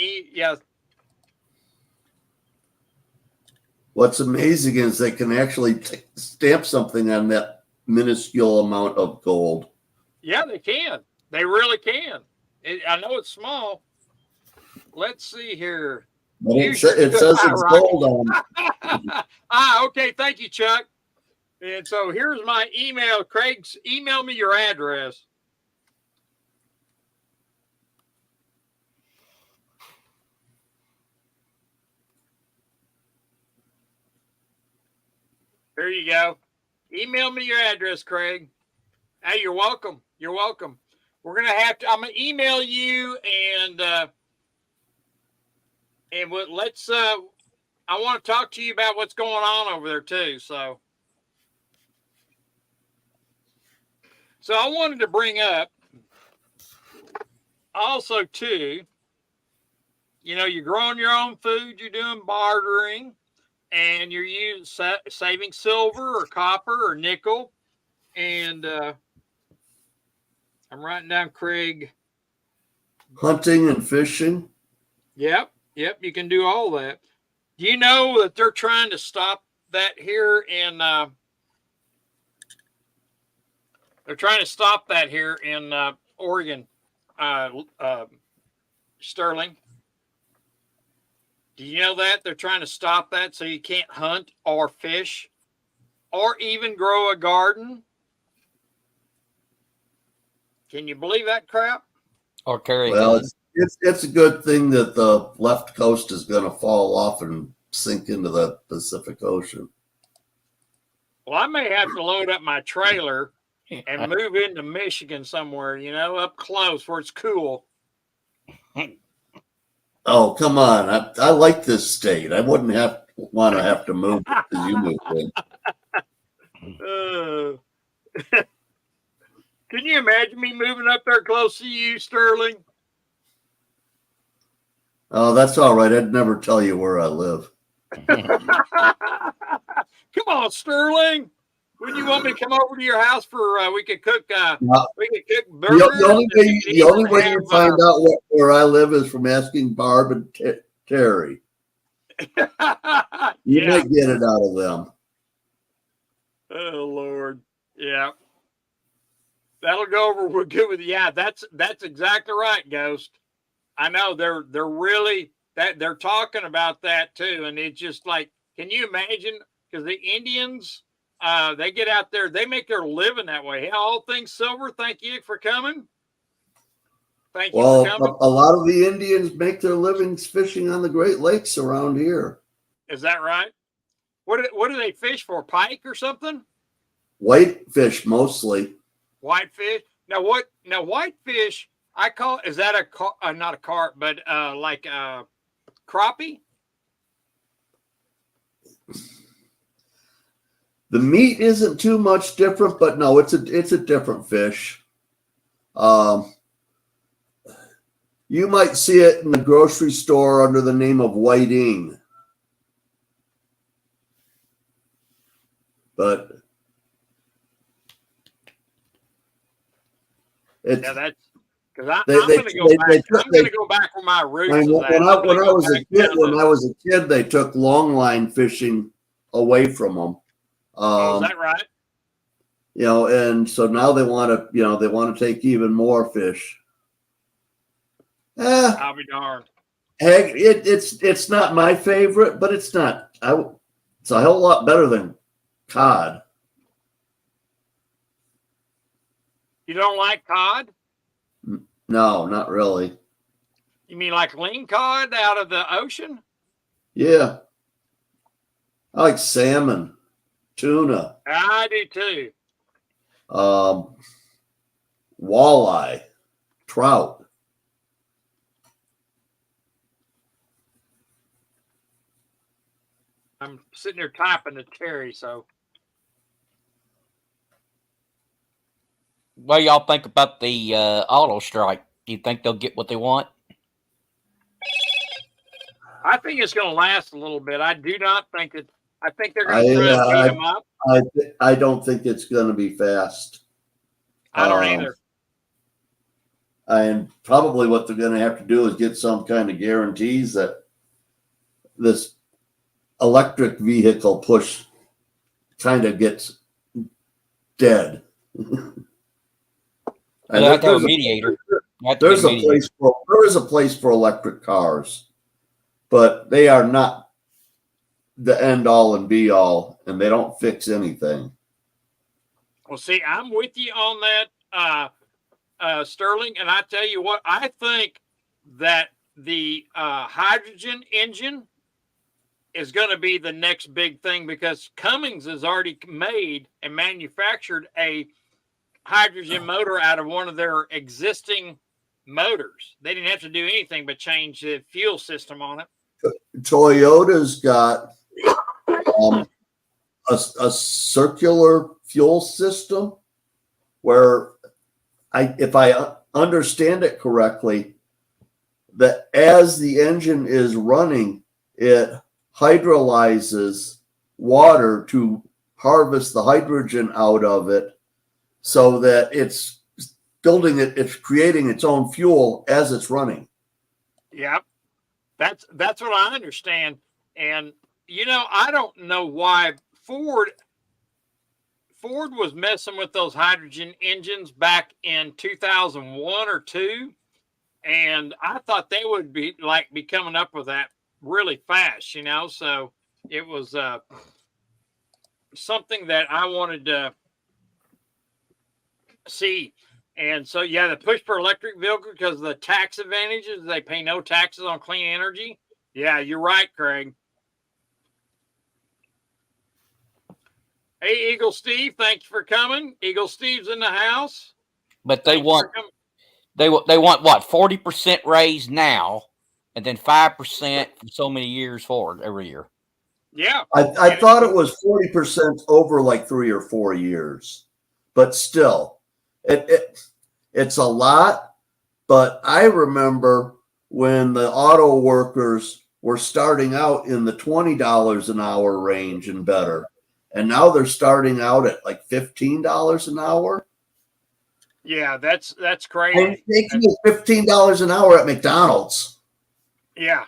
What's amazing is they can actually stamp something on that minuscule amount of gold. Yeah, they can. They really can. I know it's small. Let's see here. It says it's gold on it. Okay. Thank you, Chuck. And so here's my email. Craig's email me your address. There you go. Email me your address, Craig. Hey, you're welcome. You're welcome. We're going to have to, I'm going to email you and let's, I want to talk to you about what's going on over there too. So I wanted to bring up also too, you're growing your own food, you're doing bartering, and you're saving silver or copper or nickel. And I'm writing down Craig. Hunting and fishing. Yep. You can do all that. Do you know that they're trying to stop that here in Oregon, Sterling? Do you know that they're trying to stop that so you can't hunt or fish or even grow a garden? Can you believe that crap? Or carry. Well, it's a good thing that the left coast is going to fall off and sink into the Pacific Ocean. Well, I may have to load up my trailer and move into Michigan somewhere, up close where it's cool. Oh, come on. I like this state. I wouldn't want to have to move because you moved in. Can you imagine me moving up there close to you, Sterling? Oh, that's all right. I'd never tell you where I live. Come on, Sterling. Wouldn't you want me to come over to your house for we could cook we could cook burgers? The only way you find out where I live is from asking Barb and Terry. You might get it out of them. Oh Lord, yeah, that'll go over good with you. Yeah, that's exactly right, Ghost. I know they're really that they're talking about that too, and it's just like, can you imagine? Because the Indians, they get out there, they make their living that way. Hey, all things silver. Thank you for coming. Thank you for coming. A lot of the Indians make their livings fishing on the Great Lakes around here. Is that right? What do they fish for? Pike or something? Whitefish mostly. Whitefish. Now what? Now whitefish. I call. Is that not a carp, but like crappie? The meat isn't too much different, but no, it's a different fish. You might see it in the grocery store under the name of whiting. But it's, yeah, that's because I'm going to go back. I'm going to go back where my roots. When I was a kid, they took longline fishing away from them. Is that right? You know, and so now they want to take even more fish. I'll be darned. It's not my favorite, but it's not. It's a hell lot better than cod. You don't like cod? No, not really. You mean like ling cod out of the ocean? Yeah. I like salmon, tuna. I do too. Walleye, trout. I'm sitting there typing to Terry, so. What do y'all think about the auto strike? Do you think they'll get what they want? I think it's going to last a little bit. I do not think that. I think they're going to try and beat them up. I don't think it's going to be fast. I don't either. And probably what they're going to have to do is get some kind of guarantees that this electric vehicle push kind of gets dead. And have to have a mediator. There is a place for electric cars, but they are not the end all and be all, and they don't fix anything. Well, see, I'm with you on that, Sterling, and I tell you what, I think that the hydrogen engine is going to be the next big thing, because Cummins has already made and manufactured a hydrogen motor out of one of their existing motors. They didn't have to do anything but change the fuel system on it. Toyota's got a circular fuel system where, if I understand it correctly, that as the engine is running, it hydrolyzes water to harvest the hydrogen out of it, so that it's creating its own fuel as it's running. Yep. That's what I understand. And, I don't know why Ford was messing with those hydrogen engines back in 2001 or 2. And I thought they would be coming up with that really fast, so it was something that I wanted to see. And so, yeah, the push for electric vehicle, because of the tax advantages, they pay no taxes on clean energy. Yeah, you're right, Craig. Hey, Eagle Steve, thank you for coming. Eagle Steve's in the house. But they want what, 40% raise now, and then 5% for so many years forward every year. Yeah. I thought it was 40% over like 3 or 4 years, but still, it's a lot. But I remember when the auto workers were starting out in the $20 an hour range and better, and now they're starting out at like $15 an hour. Yeah, that's crazy. And making $15 an hour at McDonald's. Yeah.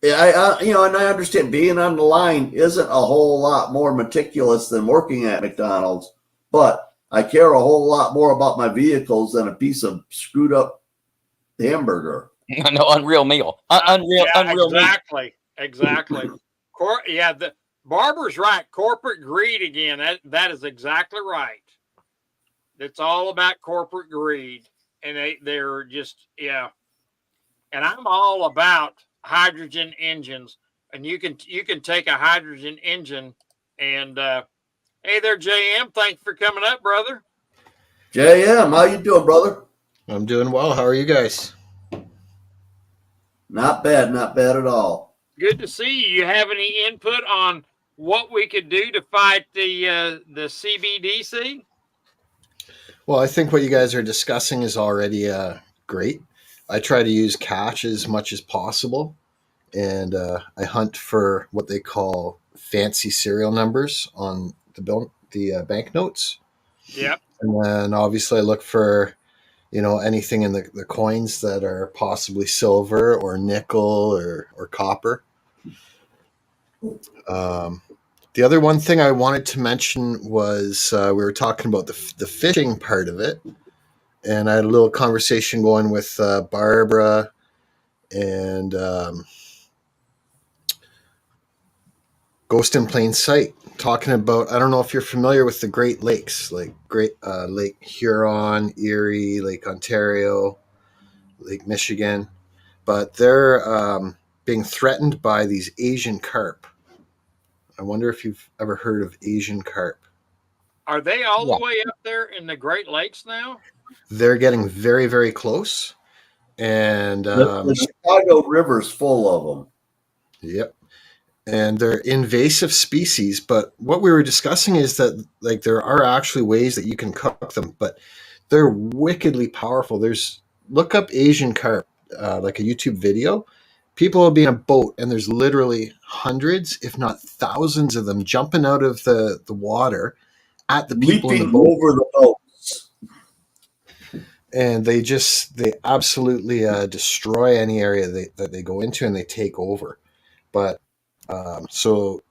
Yeah, and I understand being on the line isn't a whole lot more meticulous than working at McDonald's, but I care a whole lot more about my vehicles than a piece of screwed up hamburger. No, unreal meal. Unreal exactly. Exactly. The Barbara's right. Corporate greed again. That is exactly right. It's all about corporate greed, and they're just And I'm all about hydrogen engines, and you can take a hydrogen engine and hey there, JM, thanks for coming up, brother. JM, how you doing, brother? I'm doing well. How are you guys? Not bad at all. Good to see you. You have any input on what we could do to fight the CBDC? Well, I think what you guys are discussing is already great. I try to use cash as much as possible, and I hunt for what they call fancy serial numbers on the banknotes. Yep. And then obviously I look for, anything in the coins that are possibly silver or nickel or copper. The other one thing I wanted to mention was we were talking about the fishing part of it. And I had a little conversation going with Barbara and Ghost in Plain Sight, talking about, I don't know if you're familiar with the Great Lakes, like Lake Huron, Erie, Lake Ontario, Lake Michigan, but they're being threatened by these Asian carp. I wonder if you've ever heard of Asian carp. Are they all the way up there in the Great Lakes now? They're getting very, very close. And the Chicago River's full of them. Yep. And they're invasive species, but what we were discussing is that like there are actually ways that you can cook them, but they're wickedly powerful. Look up Asian carp, like a YouTube video. People will be in a boat and there's literally hundreds, if not thousands of them jumping out of the water at the people in the boat. Over the boats. And they absolutely destroy any area that they go into, and they take over. But so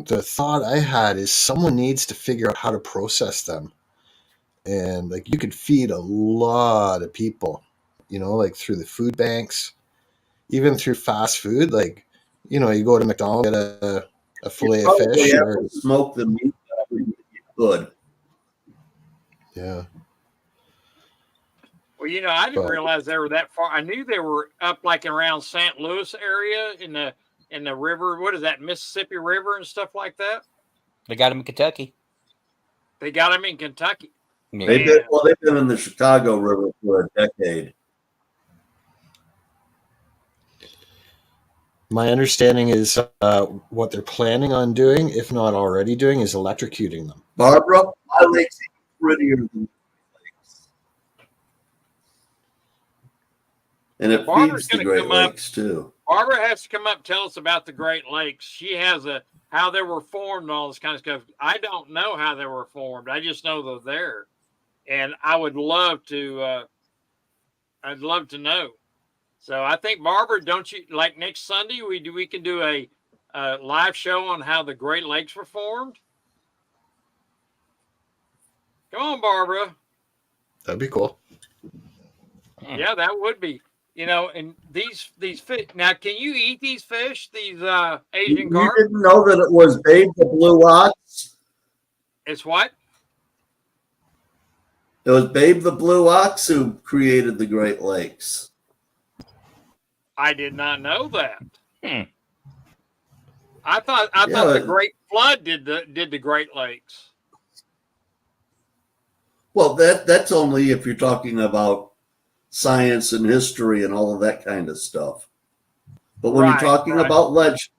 the thought I had is someone needs to figure out how to process them. And like you could feed a lot of people, like through the food banks, even through fast food. Like, you go to McDonald's, get a fillet of fish. Or smoke the meat. Good. Yeah. Well, I didn't realize they were that far. I knew they were up like around St. Louis area in the river. What is that, Mississippi River and stuff like that? They got them in Kentucky. They got them in Kentucky. Yeah. They've been in the Chicago River for a decade. My understanding is what they're planning on doing, if not already doing, is electrocuting them. Barbara, my lake's prettier than lakes. And it feeds the Great Lakes too. Barbara has to come up and tell us about the Great Lakes. She has how they were formed and all this kind of stuff. I don't know how they were formed. I just know they're there. And I would love to I'd love to know. So I think, Barbara, don't you like next Sunday we can do a live show on how the Great Lakes were formed? Come on, Barbara. That'd be cool. Yeah, that would be. And these fish. Now, can you eat these fish? These Asian carp? You didn't know that it was Babe the Blue Ox? It's what? It was Babe the Blue Ox who created the Great Lakes. I did not know that. I thought the Great Flood did the Great Lakes. Well, that's only if you're talking about science and history and all of that kind of stuff. But when you're talking about legend,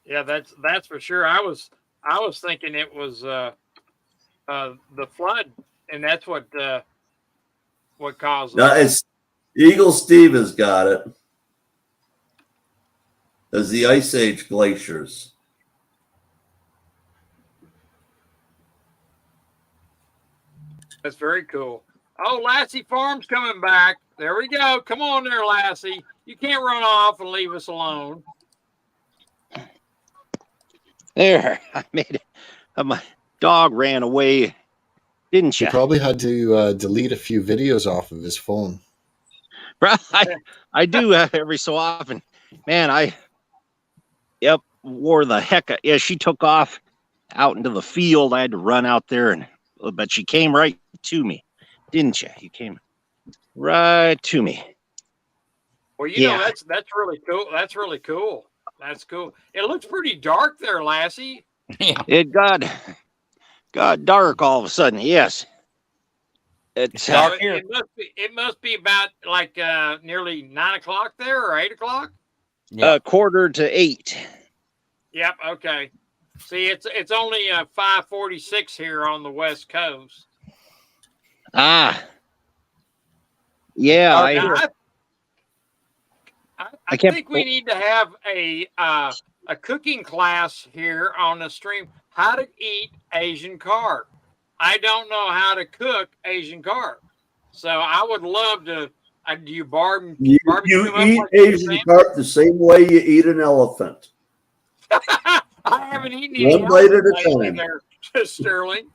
Yeah, that's for sure. I was thinking it was the flood, and that's what caused No, it. it's Eagle Steve has got it. As the Ice Age glaciers. That's very cool. Oh, Lassie Farm's coming back. There we go. Come on there, Lassie. You can't run off and leave us alone. There, I made it. My dog ran away, didn't He you? probably had to delete a few videos off of his phone. I do every so often. Man, wore the heck. Yeah, she took off out into the field. I had to run out there, but she came right to me, didn't you? You came right to me. Well, you know, that's really cool. That's really cool. That's cool. It looks pretty dark there, Lassie. Yeah. It got dark all of a sudden. Yes. It's dark here. It must be about like nearly 9 o'clock there or 8 o'clock. Yeah. 7:45. Yep. Okay. See, it's only 5:46 here on the West Coast. Ah. Yeah, I think we need to have a cooking class here on the stream. How to eat Asian carp. I don't know how to cook Asian carp, so I would love to. Do you barbecue? You eat Asian carp the same way you eat an elephant. I haven't eaten any one bite at a time. There, Sterling.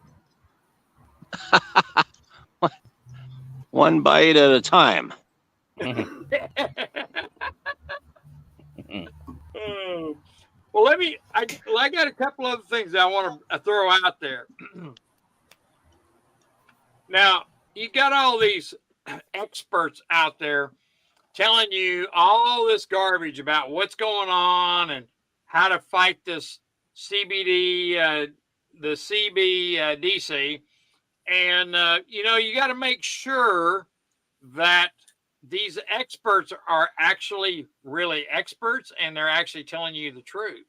One bite at a time. Well, I got a couple other things I want to throw out there. Now, you got all these experts out there telling you all this garbage about what's going on and how to fight this the Cbdc. And, you got to make sure that these experts are actually really experts and they're actually telling you the truth.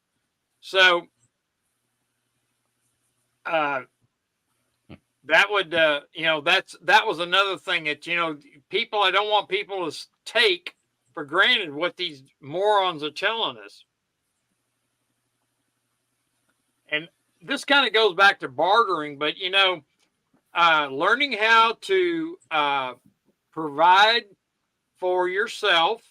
So that would, that was another thing that, I don't want people to take for granted what these morons are telling us. And this kind of goes back to bartering, but, learning how to provide for yourself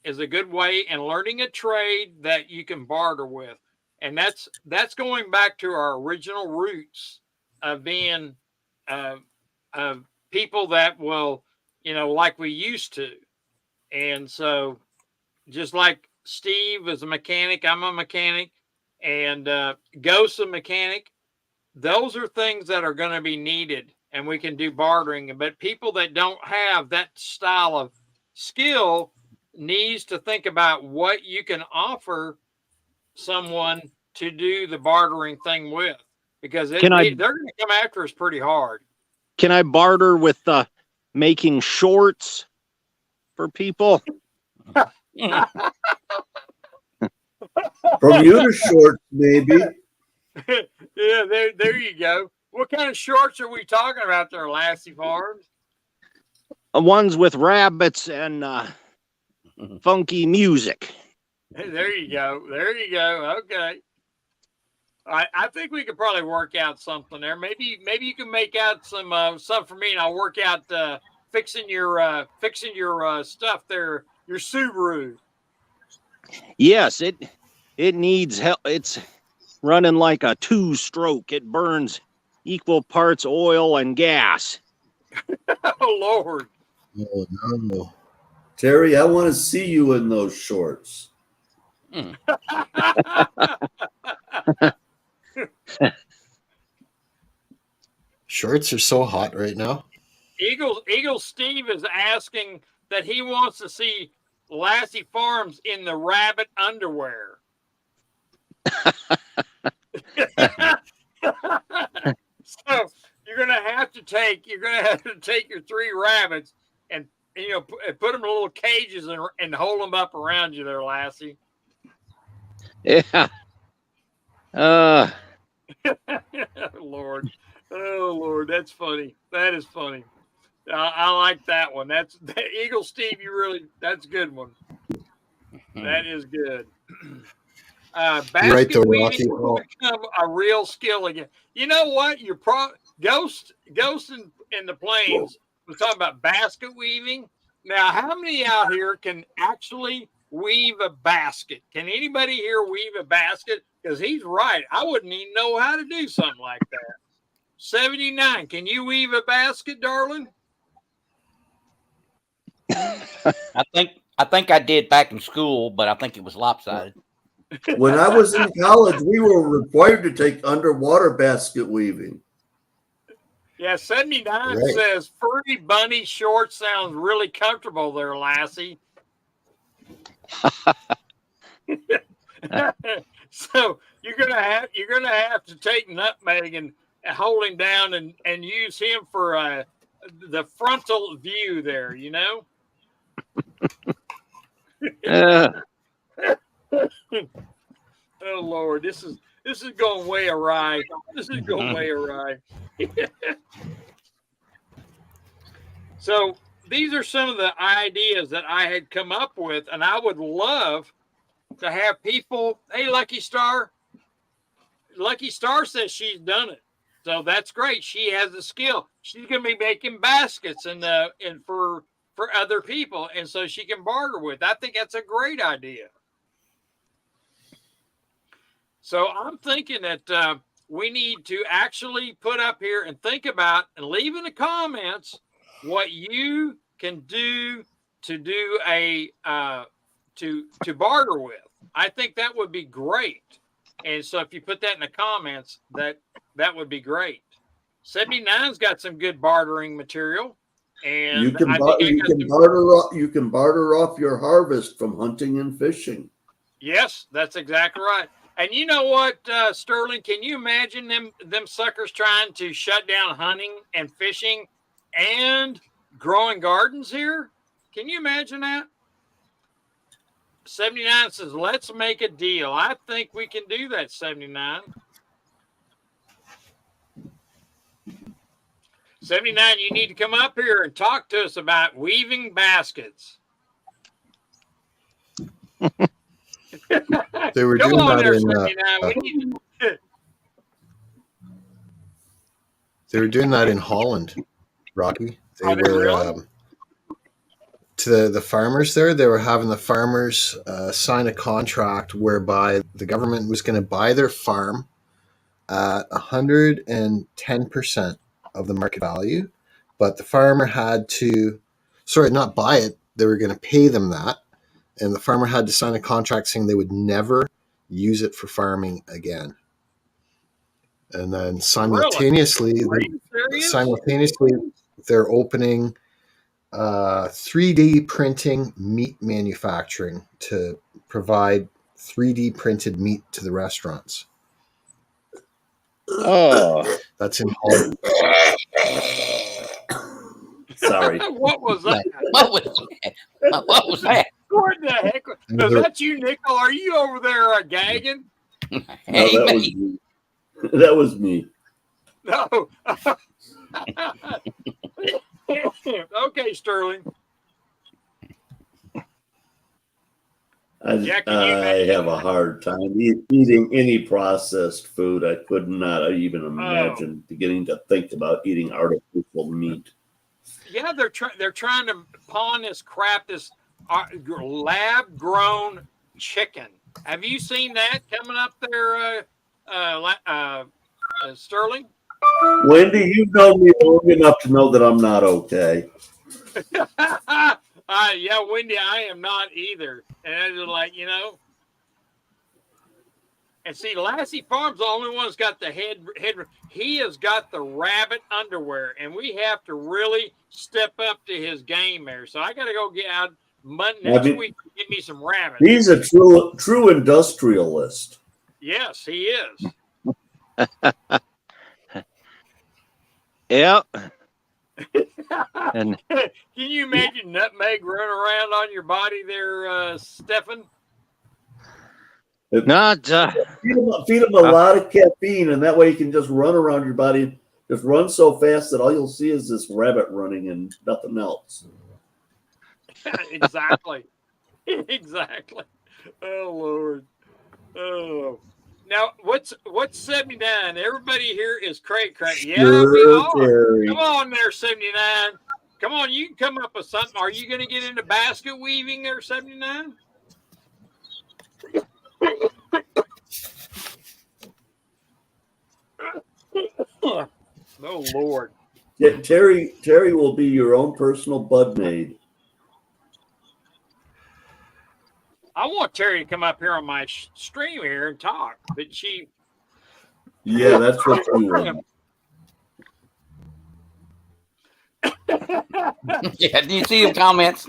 is a good way, and learning a trade that you can barter with. And that's going back to our original roots of being people that will, like we used to. And so just like Steve is a mechanic, I'm a mechanic, and Ghost's a mechanic. Those are things that are going to be needed, and we can do bartering. But people that don't have that style of skill needs to think about what you can offer someone to do the bartering thing with, because they're going to come after us pretty hard. Can I barter with making shorts for people? Bermuda shorts, maybe. Yeah, there you go. What kind of shorts are we talking about there, Lassie Farms? Ones with rabbits and funky music. There you go. There you go. Okay. I think we could probably work out something there. Maybe you can make out some for me, and I'll work out fixing your stuff there, your Subaru. Yes, it needs help. It's running like a 2-stroke. It burns equal parts oil and gas. Oh Lord. Oh no. Terry, I want to see you in those shorts. Shorts are so hot right now. Eagle Steve is asking that he wants to see Lassie Farms in the rabbit underwear. So you're gonna have to take your 3 rabbits and put them in little cages and hold them up around you there, Lassie. Yeah. Lord. Oh, Lord. That's funny. That is funny. I like that one. That's Eagle Steve. That's a good one. That is good. Basket right there, weaving Rocky. will become a real skill again. You know what? Ghost in the Plains was talking about basket weaving. Now, how many out here can actually weave a basket? Can anybody here weave a basket? Because he's right. I wouldn't even know how to do something like that. 79. Can you weave a basket, darling? I think I did back in school, but I think it was lopsided. When I was in college, we were required to take underwater basket weaving. Yeah, 79 Right. says furry bunny shorts sounds really comfortable there, Lassie. So you're gonna have to take Nutmeg and hold him down and use him for the frontal view there, you know. Oh Lord, this is going way awry. This is going way awry. So these are some of the ideas that I had come up with, and I would love to have people. Hey, Lucky Star. Lucky Star says she's done it, so that's great. She has the skill. She's going to be making baskets and for other people, and so she can barter with. I think that's a great idea. So I'm thinking that we need to actually put up here and think about and leave in the comments what you can do to do to barter with. I think that would be great. And so if you put that in the comments, that would be great. 79's got some good bartering material. And you can barter off your harvest from hunting and fishing. Yes, that's exactly right. And you know what, Sterling? Can you imagine them suckers trying to shut down hunting and fishing and growing gardens here? Can you imagine that? 79 says, let's make a deal. I think we can do that, 79. 79, you need to come up here and talk to us about weaving baskets. They were Come doing on that there, in they were doing that in Holland, Rocky. They were really? To the farmers there. They were having the farmers sign a contract whereby the government was going to buy their farm at 110% of the market value, but the farmer had to, not buy it. They were going to pay them that. And the farmer had to sign a contract saying they would never use it for farming again. And then simultaneously, they're opening 3D printing meat manufacturing to provide 3D printed meat to the restaurants. Oh, that's in Holland. Sorry. What was that? What was that? What the heck? Is that you, Nickel? Are you over there gagging? Hey, no, that was me. That was me. No. Okay, Sterling. I have a hard time eating any processed food. I could not even imagine beginning to think about eating artificial meat. Yeah, they're trying to pawn this crap, this lab-grown chicken. Have you seen that coming up there, Sterling? Wendy, you've known me long enough to know that I'm not okay. Yeah, Wendy, I am not either. And I was like, and see, Lassie Farm's the only one that's got the head. He has got the rabbit underwear, and we have to really step up to his game there. So I got to go get out next week to get me some rabbit. He's a true industrialist. Yes, he is. Yeah. And can you imagine nutmeg running around on your body there, Stefan? not Feed them a lot of caffeine, and that way you can just run around your body, just run so fast that all you'll see is this rabbit running and nothing else. Exactly. Exactly. Oh Lord. Oh. Now what's 79? Everybody here is cray. Yeah, we are. Terry. Come on there, 79. Come on, you can come up with something. Are you going to get into basket weaving there, 79? Oh Lord. Yeah, Terry will be your own personal bud maid. I want Terry to come up here on my stream here and talk, but she. Yeah, that's what you want. Yeah, do you see the comments?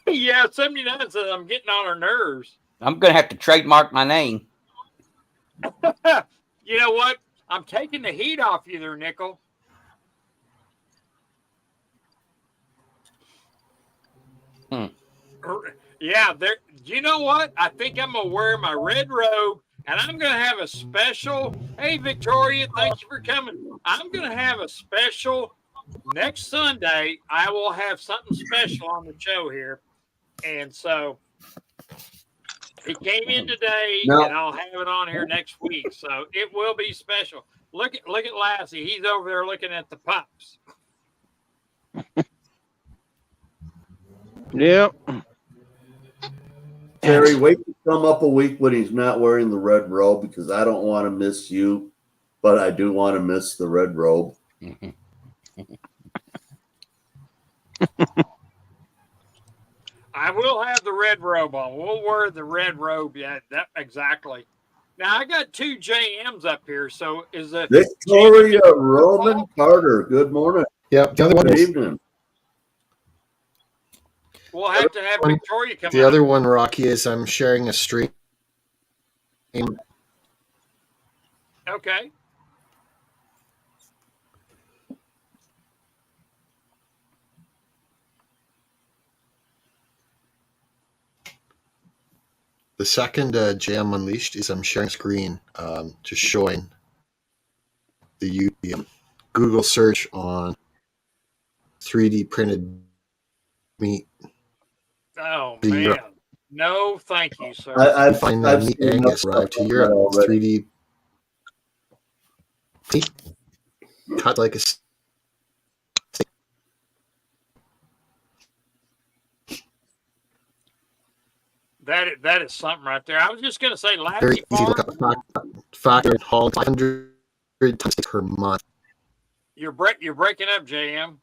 Yeah, 79 says I'm getting on her nerves. I'm gonna have to trademark my name. You know what? I'm taking the heat off you there, Nickel. Yeah, there. You know what? I think I'm gonna wear my red robe, and I'm gonna have a special. Hey, Victoria, thank you for coming. I'm gonna have a special next Sunday. I will have something special on the show here, and so he came in today, Now- and I'll have it on here next week. So it will be special. Look at Lassie. He's over there looking at the pups. Yep. Terry, wait to come up a week when he's not wearing the red robe, because I don't want to miss you, but I do want to miss the red robe. I will have the red robe on. We'll wear the red robe. Yeah, that exactly. Now I got two JMs up here. So is it Victoria Roman Carter? Good morning. Yep. The other one. Good evening. We'll have to have Victoria come. The other one, Rocky, is I'm sharing a stream. Okay. The second Jam Unleashed is I'm sharing screen, just showing the Google search on 3D printed meat. Oh man, Europe. no, thank you, sir. I Find I've meat seen Angus enough arrived to stuff Europe. already. 3D meat cut like a. That is something right there. I was just going to say, Very Lassie easy to Farm. look up. Factor and haul 500 tons per month. You're breaking up, JM.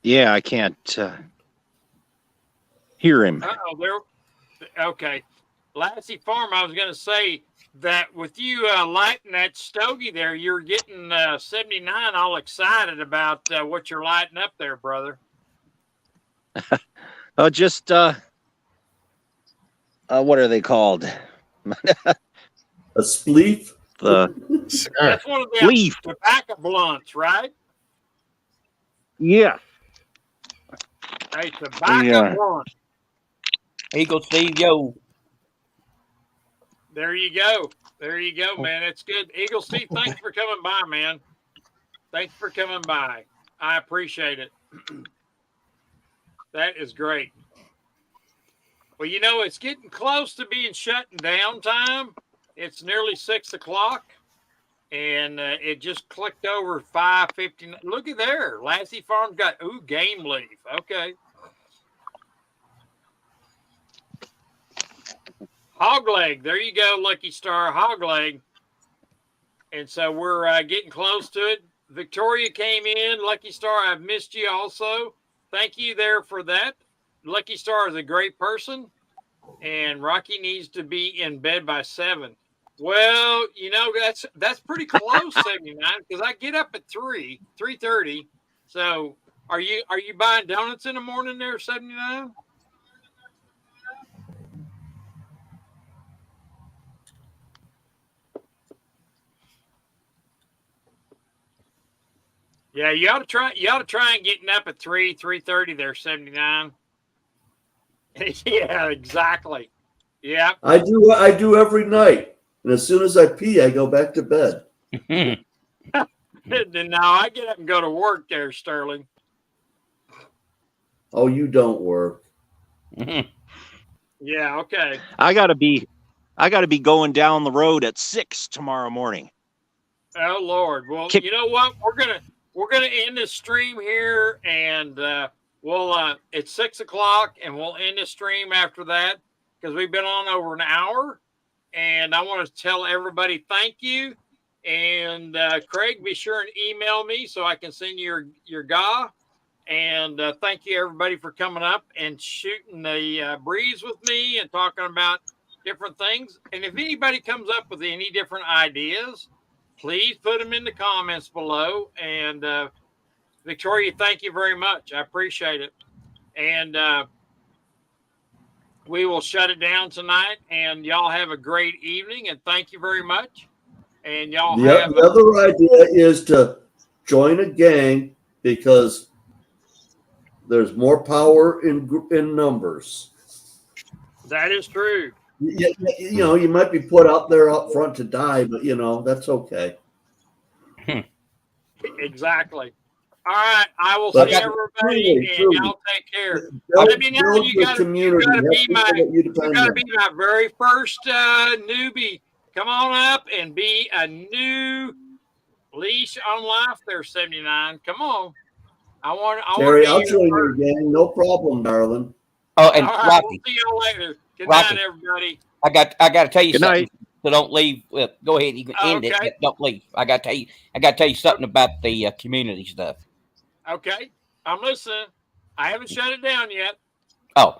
Yeah, I can't hear him. Okay. Lassie Farm, I was going to say that with you lighting that stogie there, you're getting 79 all excited about what you're lighting up there, brother. Just what are they called? A spleef? That's one of the Leaf. tobacco blunts, right? Yeah. A tobacco blunt. Eagle Steve, yo. There you go. There you go, man. It's good. Eagle Steve, thanks for coming by, man. Thanks for coming by. I appreciate it. That is great. Well, you know, it's getting close to being shutting down time. It's nearly 6 o'clock, and it just clicked over 5:50. Look at there. Lassie Farm's got, game leaf. Okay. Hog leg. There you go, Lucky Star. Hog leg. And so we're getting close to it. Victoria came in. Lucky Star, I've missed you also. Thank you there for that. Lucky Star is a great person. And Rocky needs to be in bed by 7. Well, you know, that's pretty close, 79, because I get up at 3:30. So are you buying donuts in the morning there, 79? Yeah, you ought to try. You ought to try and getting up at 3:30. There, 79. Yeah, exactly. Yeah. I do every night. And as soon as I pee, I go back to bed. Now I get up and go to work there, Sterling. Oh, you don't work. Yeah, okay. I gotta be going down the road at 6 tomorrow morning. Oh Lord. Well, you know what? We're gonna end this stream here, and we'll it's 6 o'clock, and we'll end the stream after that because we've been on over an hour. And I want to tell everybody thank you. And Craig, be sure and email me so I can send you your GA. And thank you everybody for coming up and shooting the breeze with me and talking about different things. And if anybody comes up with any different ideas, please put them in the comments below. And Victoria, thank you very much. I appreciate it. And we will shut it down tonight. And y'all have a great evening. And thank you very much. And y'all the other idea is to join a gang because there's more power in numbers. That is true. You know, you might be put out there up front to die, but you know, that's okay. Exactly. All right. I will see everybody, and y'all take care. Let me know you gotta be my very first newbie. Come on up and be a new leash on life there, 79. Come on. Terry, I'll join your gang. No problem, darling. Oh, and all right, Rocky, we'll see y'all later. Good Rocky, night, everybody. I got to tell you Good something. night. So don't leave. Go ahead. You can end it. But don't leave. I got to tell you something about the community stuff. Okay, I'm listening. I haven't shut it down yet. Oh,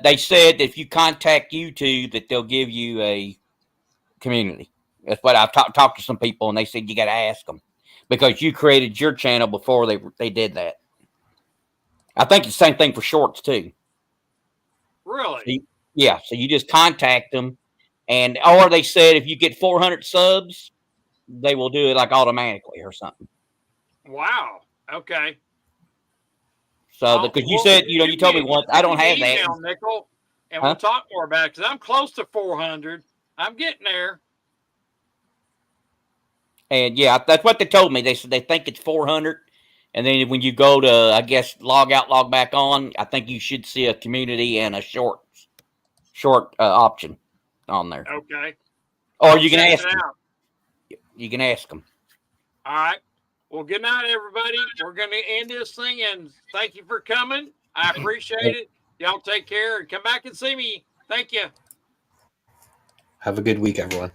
they said that if you contact YouTube, that they'll give you a community. That's what I've talked to some people, and they said you got to ask them because you created your channel before they did that. I think it's the same thing for shorts too. Really? Yeah. So you just contact them, or they said if you get 400 subs, they will do it like automatically or something. Wow. Okay. So because you said you told me once I don't have that. Nickel, and we'll talk more about it because I'm close to 400. I'm getting there. And yeah, that's what they told me. They said they think it's 400. And then when you go to, I guess, log out, log back on, I think you should see a community and a short option on there. Okay. Or you can ask them. You can ask them. All right. Well, good night, everybody. We're going to end this thing, and thank you for coming. I appreciate it. Y'all take care and come back and see me. Thank you. Have a good week, everyone.